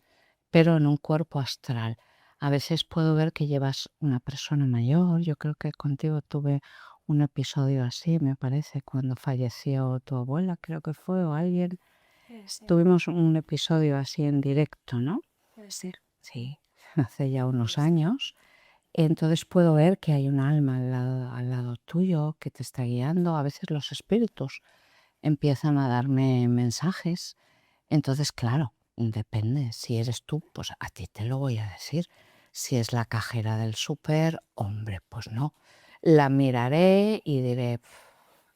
pero en un cuerpo astral. A veces puedo ver que llevas una persona mayor. Yo creo que contigo tuve un episodio así, me parece, cuando falleció tu abuela, creo que fue, o alguien.
Puede ser,
Tuvimos un episodio así en directo, ¿no?
puede ser.
Sí, hace ya unos años. Entonces puedo ver que hay un alma al lado tuyo que te está guiando. A veces los espíritus empiezan a darme mensajes. Entonces, claro, depende. Si eres tú, pues a ti te lo voy a decir. Si es la cajera del súper, hombre, pues no. La miraré y diré,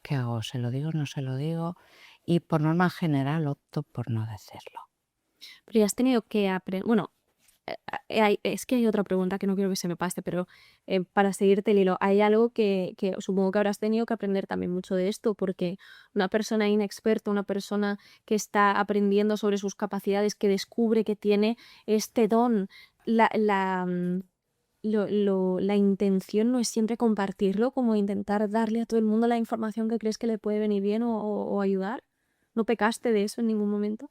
¿qué hago? ¿Se lo digo? ¿No se lo digo? Y por norma general opto por no decirlo.
Pero ya has tenido que aprender. Bueno, es que hay otra pregunta que no quiero que se me pase, pero para seguirte el hilo, hay algo que supongo que habrás tenido que aprender también mucho de esto, porque una persona inexperta, una persona que está aprendiendo sobre sus capacidades, que descubre que tiene este don, la intención no es siempre compartirlo, como intentar darle a todo el mundo la información que crees que le puede venir bien o ayudar. ¿No pecaste de eso en ningún momento?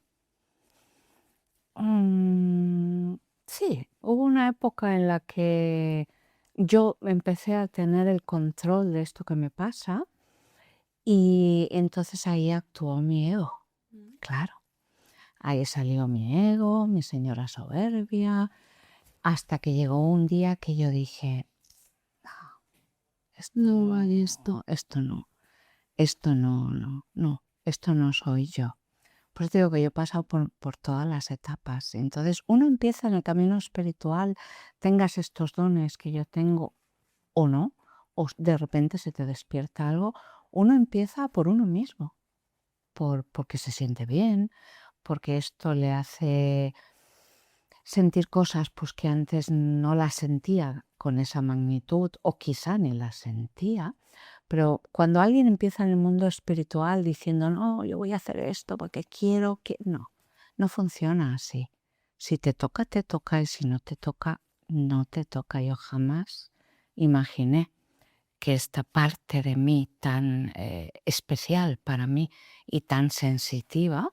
Sí, hubo una época en la que yo empecé a tener el control de esto que me pasa y entonces ahí actuó mi ego, claro. Ahí salió mi ego, mi señora soberbia, hasta que llegó un día que yo dije, no vale esto no, esto no soy yo. Pues digo que yo he pasado por todas las etapas. Entonces uno empieza en el camino espiritual, tengas estos dones que yo tengo o no, o de repente se te despierta algo, uno empieza por uno mismo, porque se siente bien, porque esto le hace sentir cosas pues, que antes no las sentía con esa magnitud o quizá ni las sentía. Pero cuando alguien empieza en el mundo espiritual diciendo, no, yo voy a hacer esto porque quiero que... No, no funciona así. Si te toca, y si no te toca, no te toca. Yo jamás imaginé que esta parte de mí tan especial para mí y tan sensitiva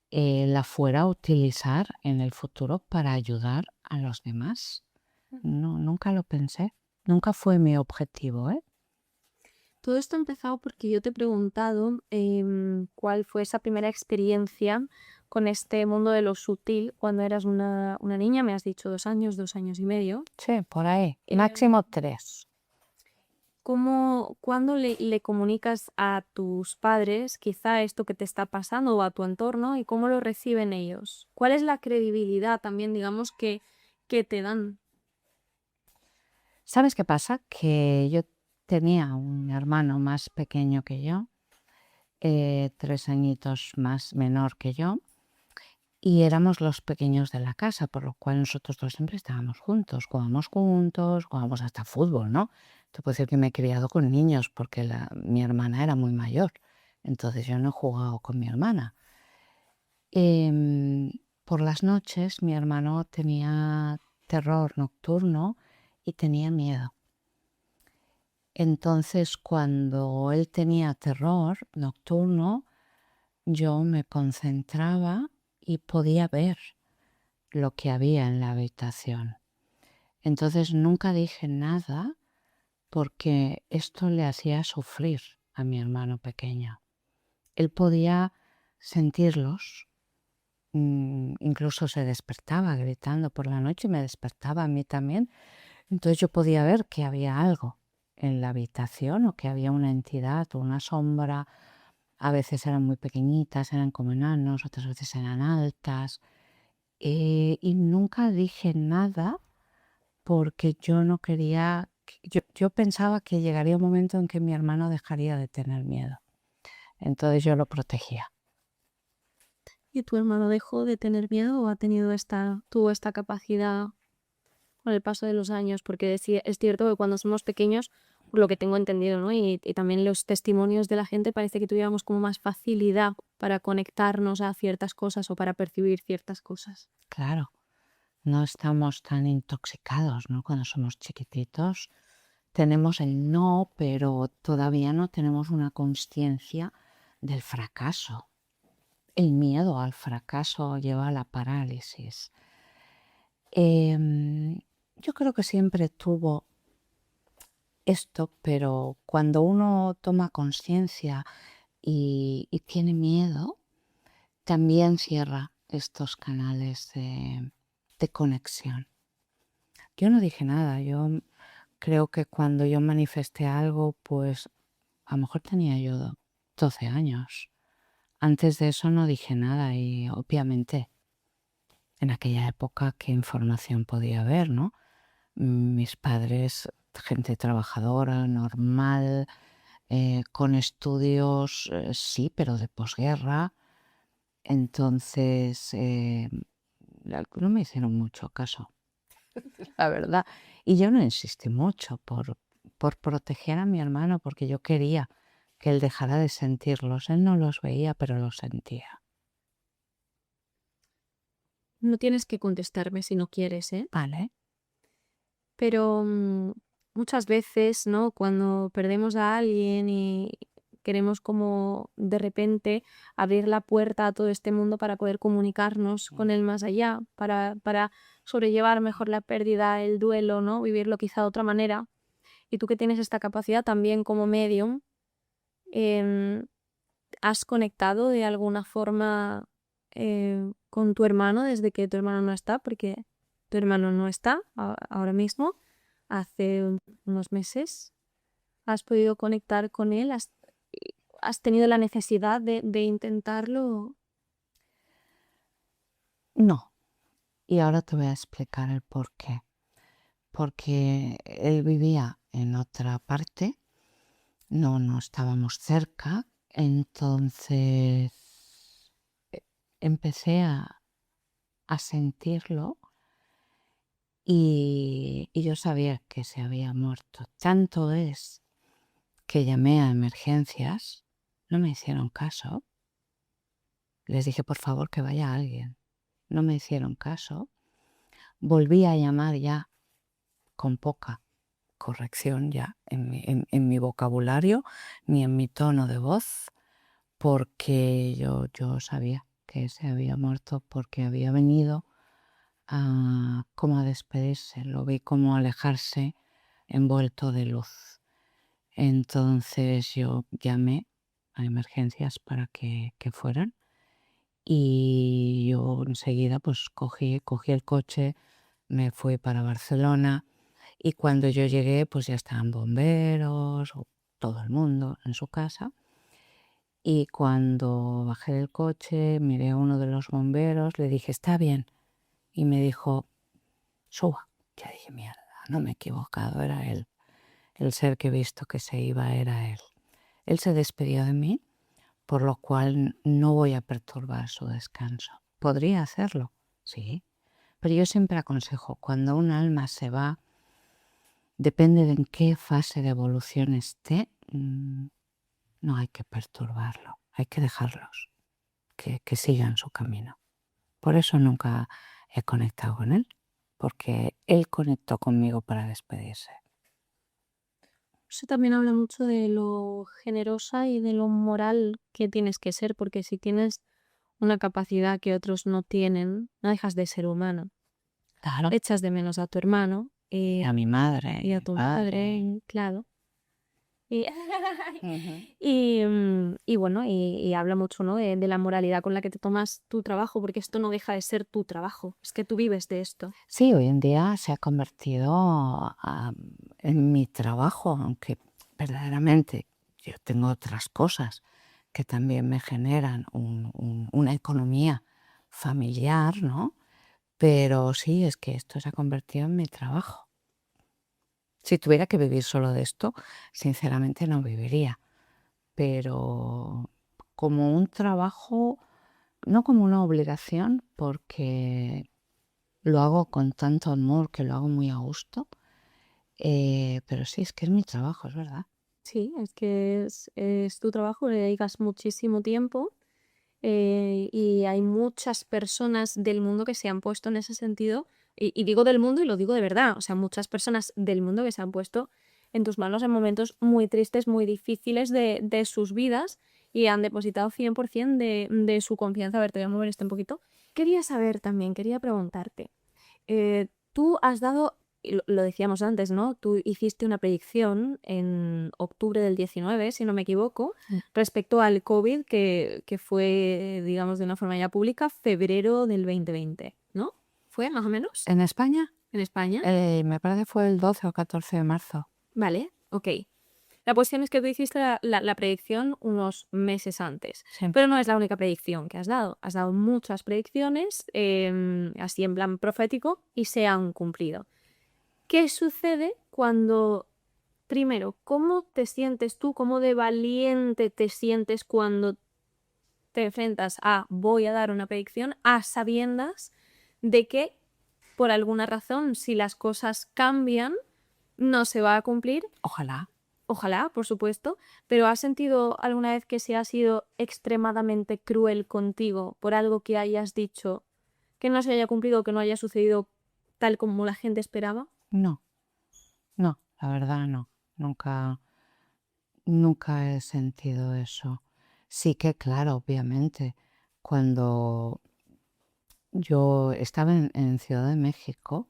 la fuera a utilizar en el futuro para ayudar a los demás. No, nunca lo pensé. Nunca fue mi objetivo, ¿eh?
Todo esto ha empezado porque yo te he preguntado cuál fue esa primera experiencia con este mundo de lo sutil cuando eras una niña, me has dicho 2 años y medio.
Sí, por ahí. Máximo 3.
¿Cuándo le comunicas a tus padres quizá esto que te está pasando o a tu entorno y cómo lo reciben ellos? ¿Cuál es la credibilidad también, digamos, que te dan?
¿Sabes qué pasa? Que yo tenía un hermano más pequeño que yo, 3 añitos más menor que yo, y éramos los pequeños de la casa, por lo cual nosotros dos siempre estábamos juntos, jugábamos hasta fútbol, ¿no? Te puedo decir que me he criado con niños porque mi hermana era muy mayor, entonces yo no he jugado con mi hermana. Em, por las noches mi hermano tenía terror nocturno y tenía miedo. Entonces, cuando él tenía terror nocturno, yo me concentraba y podía ver lo que había en la habitación. Entonces nunca dije nada porque esto le hacía sufrir a mi hermano pequeño. Él podía sentirlos, incluso se despertaba gritando por la noche y me despertaba a mí también. Entonces yo podía ver que había algo en la habitación o que había una entidad o una sombra. A veces eran muy pequeñitas, eran como enanos, otras veces eran altas. Y nunca dije nada porque yo no quería, yo pensaba que llegaría un momento en que mi hermano dejaría de tener miedo. Entonces yo lo protegía.
¿Y tu hermano dejó de tener miedo o tuvo esta capacidad con el paso de los años? Porque es cierto que cuando somos pequeños, por lo que tengo entendido, ¿no? Y también los testimonios de la gente parece que tuviéramos como más facilidad para conectarnos a ciertas cosas o para percibir ciertas cosas.
Claro, no estamos tan intoxicados, ¿no? Cuando somos chiquititos tenemos el no, pero todavía no tenemos una consciencia del fracaso. El miedo al fracaso lleva a la parálisis. Yo creo que siempre tuvo esto, pero cuando uno toma conciencia y tiene miedo, también cierra estos canales de conexión. Yo no dije nada, yo creo que cuando yo manifesté algo, pues a lo mejor tenía yo 12 años. Antes de eso no dije nada y obviamente en aquella época qué información podía haber, ¿no? Mis padres, gente trabajadora, normal, con estudios, sí, pero de posguerra. Entonces, no me hicieron mucho caso, la verdad. Y yo no insistí mucho por proteger a mi hermano, porque yo quería que él dejara de sentirlos. Él no los veía, pero los sentía.
No tienes que contestarme si no quieres, ¿eh?
Vale.
Pero muchas veces, ¿no? Cuando perdemos a alguien y queremos como de repente abrir la puerta a todo este mundo para poder comunicarnos con el más allá, para sobrellevar mejor la pérdida, el duelo, ¿no? Vivirlo quizá de otra manera. Y tú que tienes esta capacidad también como medium, ¿has conectado de alguna forma con tu hermano desde que tu hermano no está? Porque tu hermano no está ahora mismo, hace unos meses. ¿Has podido conectar con él? ¿Has tenido la necesidad de intentarlo?
No. Y ahora te voy a explicar el por qué. Porque él vivía en otra parte, no estábamos cerca, entonces empecé a sentirlo y yo sabía que se había muerto. Tanto es que llamé a emergencias, no me hicieron caso. Les dije, por favor, que vaya alguien. No me hicieron caso. Volví a llamar ya con poca corrección ya en mi vocabulario ni en mi tono de voz, porque yo sabía que se había muerto, porque había venido como a despedirse, lo vi como alejarse envuelto de luz. Entonces yo llamé a emergencias para que fueran y yo enseguida pues cogí el coche, me fui para Barcelona y cuando yo llegué pues ya estaban bomberos, todo el mundo en su casa. Y cuando bajé del coche miré a uno de los bomberos, le dije, ¿está bien? Y me dijo, suba. Ya dije, mierda, no me he equivocado, era él. El ser que he visto que se iba era él. Él se despidió de mí, por lo cual no voy a perturbar su descanso. ¿Podría hacerlo? Sí. Pero yo siempre aconsejo, cuando un alma se va, depende de en qué fase de evolución esté, no hay que perturbarlo, hay que dejarlos, que sigan su camino. Por eso nunca he conectado con él, porque él conectó conmigo para despedirse.
Eso también habla mucho de lo generosa y de lo moral que tienes que ser, porque si tienes una capacidad que otros no tienen, no dejas de ser humano.
Claro.
Echas de menos a tu hermano
Y a mi madre.
y a tu padre, claro. Y bueno, y habla mucho, ¿no? de la moralidad con la que te tomas tu trabajo, porque esto no deja de ser tu trabajo, es que tú vives de esto.
Sí, hoy en día se ha convertido en mi trabajo, aunque verdaderamente yo tengo otras cosas que también me generan una economía familiar, ¿no? Pero sí, es que esto se ha convertido en mi trabajo. Si tuviera que vivir solo de esto, sinceramente no viviría. Pero como un trabajo, no como una obligación, porque lo hago con tanto amor que lo hago muy a gusto. Pero sí, es que es mi trabajo, es verdad.
Sí, es que es tu trabajo, le dedicas muchísimo tiempo y hay muchas personas del mundo que se han puesto en ese sentido, y digo del mundo y lo digo de verdad, o sea, muchas personas del mundo que se han puesto en tus manos en momentos muy tristes, muy difíciles de sus vidas y han depositado 100% de su confianza. A ver, te voy a mover esto un poquito. Quería saber también, quería preguntarte, tú has dado lo decíamos antes, ¿no? Tú hiciste una predicción en octubre del 19, si no me equivoco, respecto al COVID, que fue, digamos, de una forma ya pública, febrero del 2020, ¿no? ¿Fue más o menos?
¿En España?
En España.
Me parece fue el 12 o 14 de marzo.
Vale, ok. La cuestión es que tú hiciste la predicción unos meses antes,
Sí.
pero no es la única predicción que has dado. Has dado muchas predicciones, así en plan profético, y se han cumplido. ¿Qué sucede cuando, primero, cómo te sientes tú, cómo de valiente te sientes cuando te enfrentas a voy a dar una predicción a sabiendas de que, por alguna razón, si las cosas cambian, no se va a cumplir?
Ojalá.
Ojalá, por supuesto, pero ¿has sentido alguna vez que se ha sido extremadamente cruel contigo por algo que hayas dicho que no se haya cumplido o que no haya sucedido tal como la gente esperaba?
No, no, la verdad no. Nunca he sentido eso. Sí que, claro, obviamente, cuando yo estaba en Ciudad de México,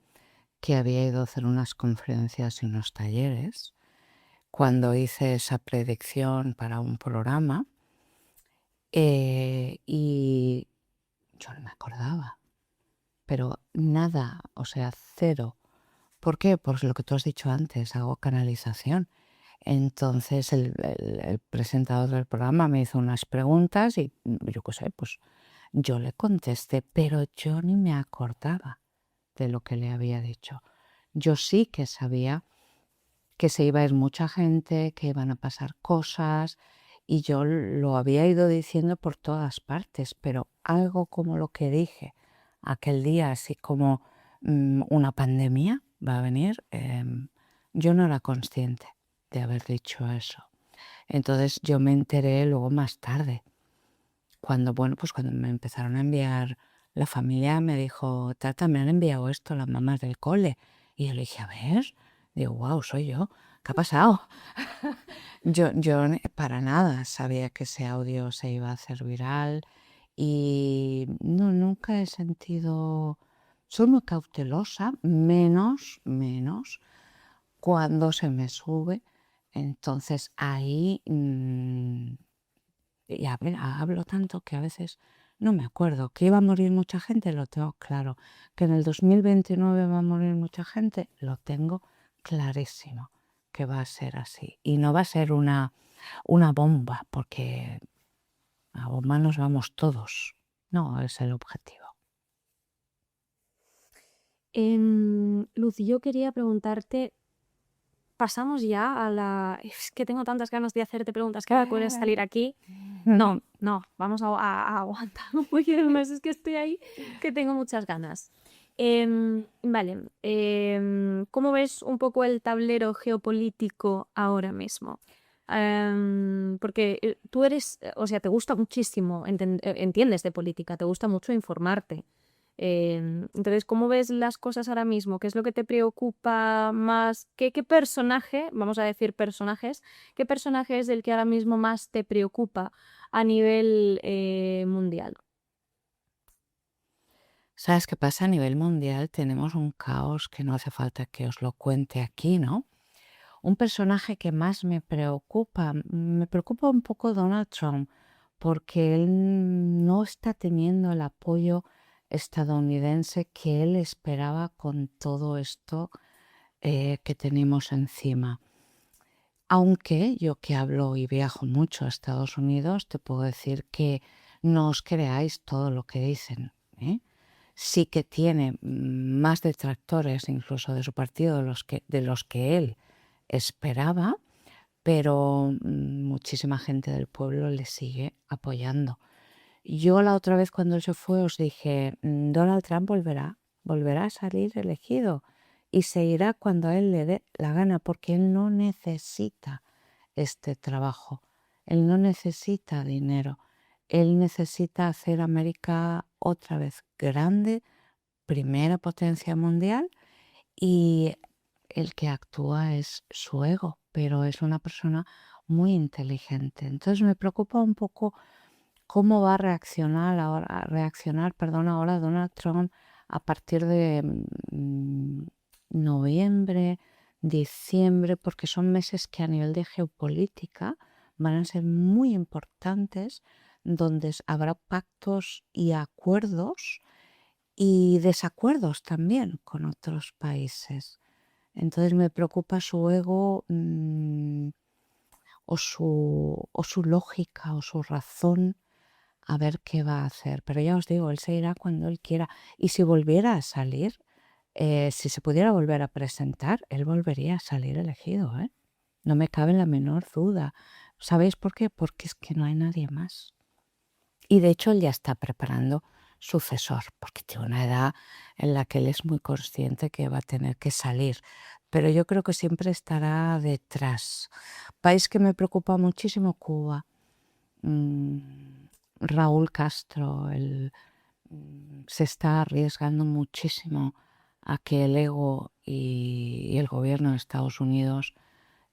que había ido a hacer unas conferencias y unos talleres, cuando hice esa predicción para un programa, y yo no me acordaba, pero nada, o sea, cero. ¿Por qué? Pues lo que tú has dicho antes, hago canalización. Entonces el presentador del programa me hizo unas preguntas y yo qué sé, pues yo le contesté, pero yo ni me acordaba de lo que le había dicho. Yo sí que sabía que se iba a ir mucha gente, que iban a pasar cosas, y yo lo había ido diciendo por todas partes, pero algo como lo que dije aquel día, así como una pandemia va a venir, yo no era consciente de haber dicho eso. Entonces yo me enteré luego más tarde, cuando me empezaron a enviar, la familia me dijo, Tata, me han enviado esto las mamás del cole. Y yo le dije, a ver, digo, wow, soy yo, ¿qué ha pasado? Yo para nada sabía que ese audio se iba a hacer viral y no, nunca he sentido, soy muy cautelosa, menos cuando se me sube. Entonces ahí y hablo tanto que a veces no me acuerdo. Que iba a morir mucha gente, lo tengo claro. Que en el 2029 va a morir mucha gente, lo tengo clarísimo que va a ser así. Y no va a ser una bomba, porque a bomba nos vamos todos. No es el objetivo.
Luz, yo quería preguntarte, pasamos ya a la... Es que tengo tantas ganas de hacerte preguntas que ahora puedes salir aquí. No, vamos a aguantar un poquito más, es que estoy ahí, que tengo muchas ganas. Vale, ¿cómo ves un poco el tablero geopolítico ahora mismo? Porque tú eres, o sea, te gusta muchísimo, entiendes de política, te gusta mucho informarte. Entonces, ¿cómo ves las cosas ahora mismo? ¿Qué es lo que te preocupa más? ¿Qué personaje, vamos a decir personajes, qué personaje es el que ahora mismo más te preocupa a nivel mundial?
¿Sabes qué pasa? A nivel mundial tenemos un caos que no hace falta que os lo cuente aquí, ¿no? Un personaje que más me preocupa un poco Donald Trump, porque él no está teniendo el apoyo estadounidense que él esperaba con todo esto que tenemos encima. Aunque yo que hablo y viajo mucho a Estados Unidos, te puedo decir que no os creáis todo lo que dicen, ¿eh? Sí que tiene más detractores incluso de su partido de los que él esperaba, pero muchísima gente del pueblo le sigue apoyando. Yo la otra vez cuando él se fue os dije, Donald Trump volverá a salir elegido y se irá cuando a él le dé la gana, porque él no necesita este trabajo, él no necesita dinero, él necesita hacer América otra vez grande, primera potencia mundial, y el que actúa es su ego, pero es una persona muy inteligente. Entonces me preocupa un poco cómo va a reaccionar ahora Donald Trump a partir noviembre, diciembre, porque son meses que a nivel de geopolítica van a ser muy importantes, donde habrá pactos y acuerdos y desacuerdos también con otros países. Entonces me preocupa su ego o su lógica o su razón, a ver qué va a hacer. Pero ya os digo, él se irá cuando él quiera. Y si volviera a salir, si se pudiera volver a presentar, él volvería a salir elegido, ¿eh? No me cabe la menor duda. ¿Sabéis por qué? Porque es que no hay nadie más. Y de hecho él ya está preparando sucesor, porque tiene una edad en la que él es muy consciente que va a tener que salir. Pero yo creo que siempre estará detrás. País que me preocupa muchísimo, Cuba. Raúl Castro, se está arriesgando muchísimo a que el ego y el gobierno de Estados Unidos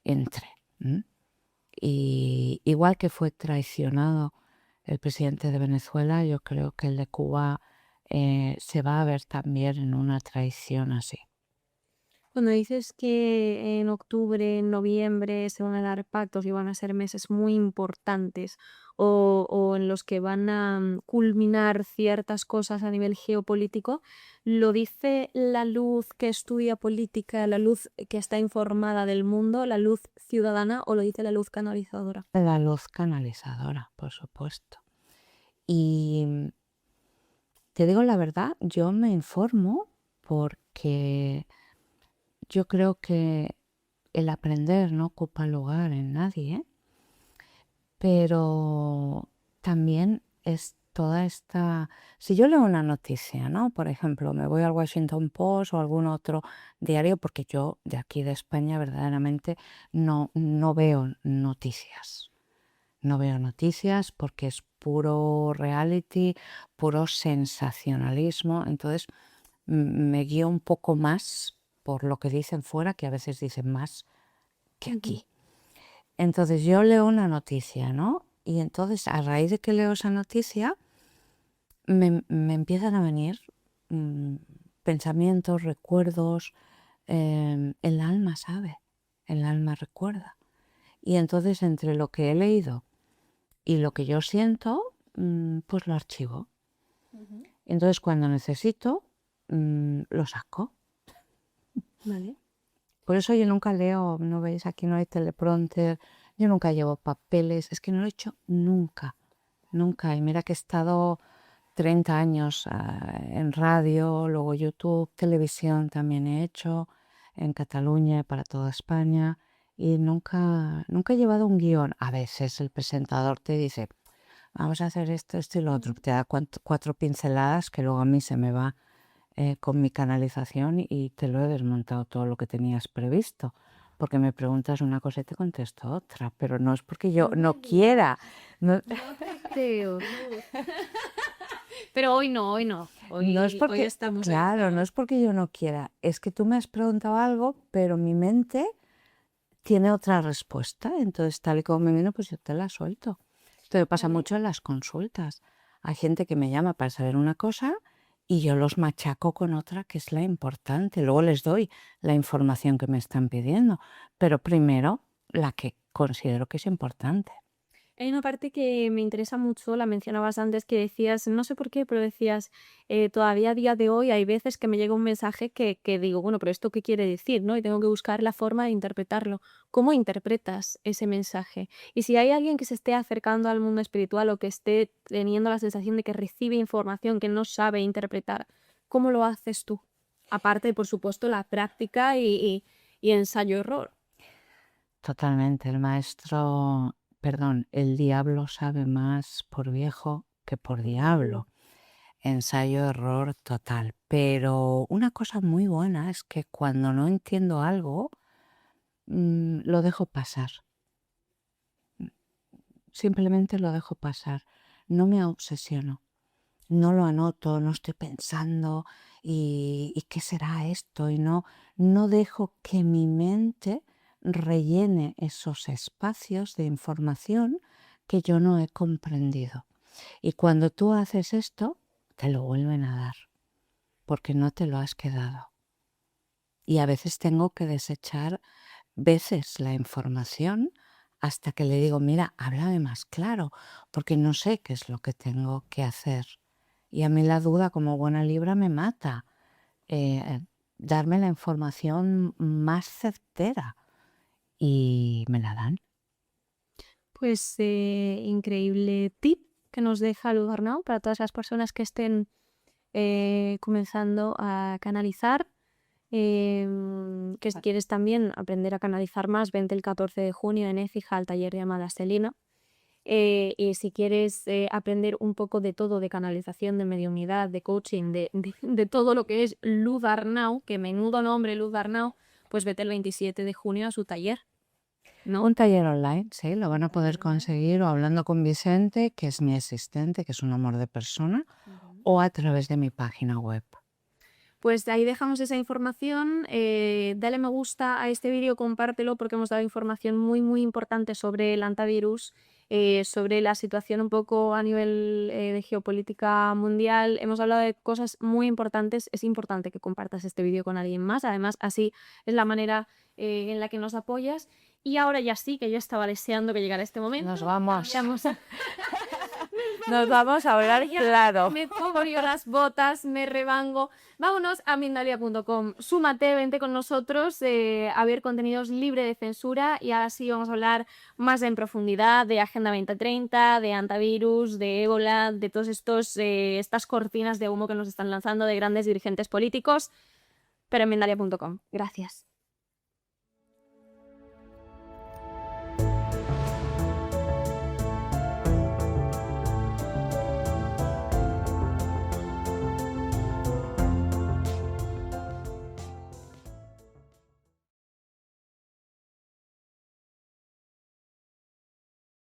entre. Y igual que fue traicionado el presidente de Venezuela, yo creo que el de Cuba se va a ver también en una traición así.
Cuando dices que en octubre, en noviembre se van a dar pactos y van a ser meses muy importantes o en los que van a culminar ciertas cosas a nivel geopolítico, ¿lo dice la luz que estudia política, la luz que está informada del mundo, la luz ciudadana o lo dice la luz canalizadora?
La luz canalizadora, por supuesto. Y te digo la verdad, yo me informo porque yo creo que el aprender no ocupa lugar en nadie, pero también es toda esta... Si yo leo una noticia, ¿no? Por ejemplo, me voy al Washington Post o algún otro diario, porque yo de aquí de España verdaderamente no veo noticias. No veo noticias porque es puro reality, puro sensacionalismo. Entonces me guío un poco más por lo que dicen fuera, que a veces dicen más que aquí. Entonces yo leo una noticia, ¿no? Y entonces a raíz de que leo esa noticia me empiezan a venir pensamientos, recuerdos. El alma sabe, el alma recuerda. Y entonces entre lo que he leído y lo que yo siento, pues lo archivo. Entonces cuando necesito, lo saco.
Vale.
Por eso yo nunca leo, no veis, aquí no hay teleprompter, yo nunca llevo papeles, es que no lo he hecho nunca, nunca. Y mira que he estado 30 años en radio, luego YouTube, televisión también he hecho, en Cataluña para toda España, y nunca he llevado un guión. A veces el presentador te dice, vamos a hacer esto, esto y lo otro, te da 4 pinceladas que luego a mí se me va con mi canalización y te lo he desmontado todo lo que tenías previsto. Porque me preguntas una cosa y te contesto otra, pero no es porque yo no quiera. No,
No te creo, Ruth. Pero hoy no, hoy no. Hoy,
no es
hoy
porque,
estamos
claro, no es porque yo no quiera, es que tú me has preguntado algo, pero mi mente tiene otra respuesta. Entonces, tal y como me viene, pues yo te la suelto. Esto me pasa mucho en las consultas. Hay gente que me llama para saber una cosa y yo los machaco con otra que es la importante. Luego les doy la información que me están pidiendo, pero primero la que considero que es importante.
Hay una parte que me interesa mucho, la mencionabas antes, que decías, no sé por qué, pero decías, todavía a día de hoy hay veces que me llega un mensaje que digo, bueno, pero ¿esto qué quiere decir? ¿No? Y tengo que buscar la forma de interpretarlo. ¿Cómo interpretas ese mensaje? Y si hay alguien que se esté acercando al mundo espiritual o que esté teniendo la sensación de que recibe información que no sabe interpretar, ¿cómo lo haces tú? Aparte, por supuesto, la práctica y ensayo-error.
Totalmente. El diablo sabe más por viejo que por diablo. Ensayo, error total. Pero una cosa muy buena es que cuando no entiendo algo, lo dejo pasar. Simplemente lo dejo pasar. No me obsesiono. No lo anoto, no estoy pensando y qué será esto. Y no dejo que mi mente rellene esos espacios de información que yo no he comprendido. Y cuando tú haces esto, te lo vuelven a dar, porque no te lo has quedado. y a veces tengo que desechar veces la información hasta que le digo, mira, háblame más claro, porque no sé qué es lo que tengo que hacer. Y a mí la duda como buena libra me mata. Darme la información más certera y me la dan.
Pues increíble tip que nos deja Luz Arnau para todas las personas que estén comenzando a canalizar. Que si quieres también aprender a canalizar más, vente el 14 de junio en Écija al taller de Amada Selina. Y si quieres aprender un poco de todo, de canalización, de mediunidad, de coaching, de todo lo que es Luz Arnau, que menudo nombre Luz Arnau, pues vete el 27 de junio a su taller, ¿no?
Un taller online, sí, lo van a poder conseguir o hablando con Vicente, que es mi asistente, que es un amor de persona, o a través de mi página web.
Pues ahí dejamos esa información. Dale me gusta a este vídeo, compártelo porque hemos dado información muy muy importante sobre el antivirus, sobre la situación un poco a nivel de geopolítica mundial. Hemos hablado de cosas muy importantes. Es importante que compartas este vídeo con alguien más. Además, así es la manera en la que nos apoyas. Y ahora ya sí, que yo estaba deseando que llegara este momento.
Nos vamos.
Cambiamos a-
Nos vamos a hablar claro.
Me pongo yo las botas, me rebango. Vámonos a Mindalia.com. Súmate, vente con nosotros a ver contenidos libre de censura y ahora sí vamos a hablar más en profundidad de Agenda 2030, de antivirus, de ébola, de todos estas cortinas de humo que nos están lanzando de grandes dirigentes políticos, pero en Mindalia.com. Gracias.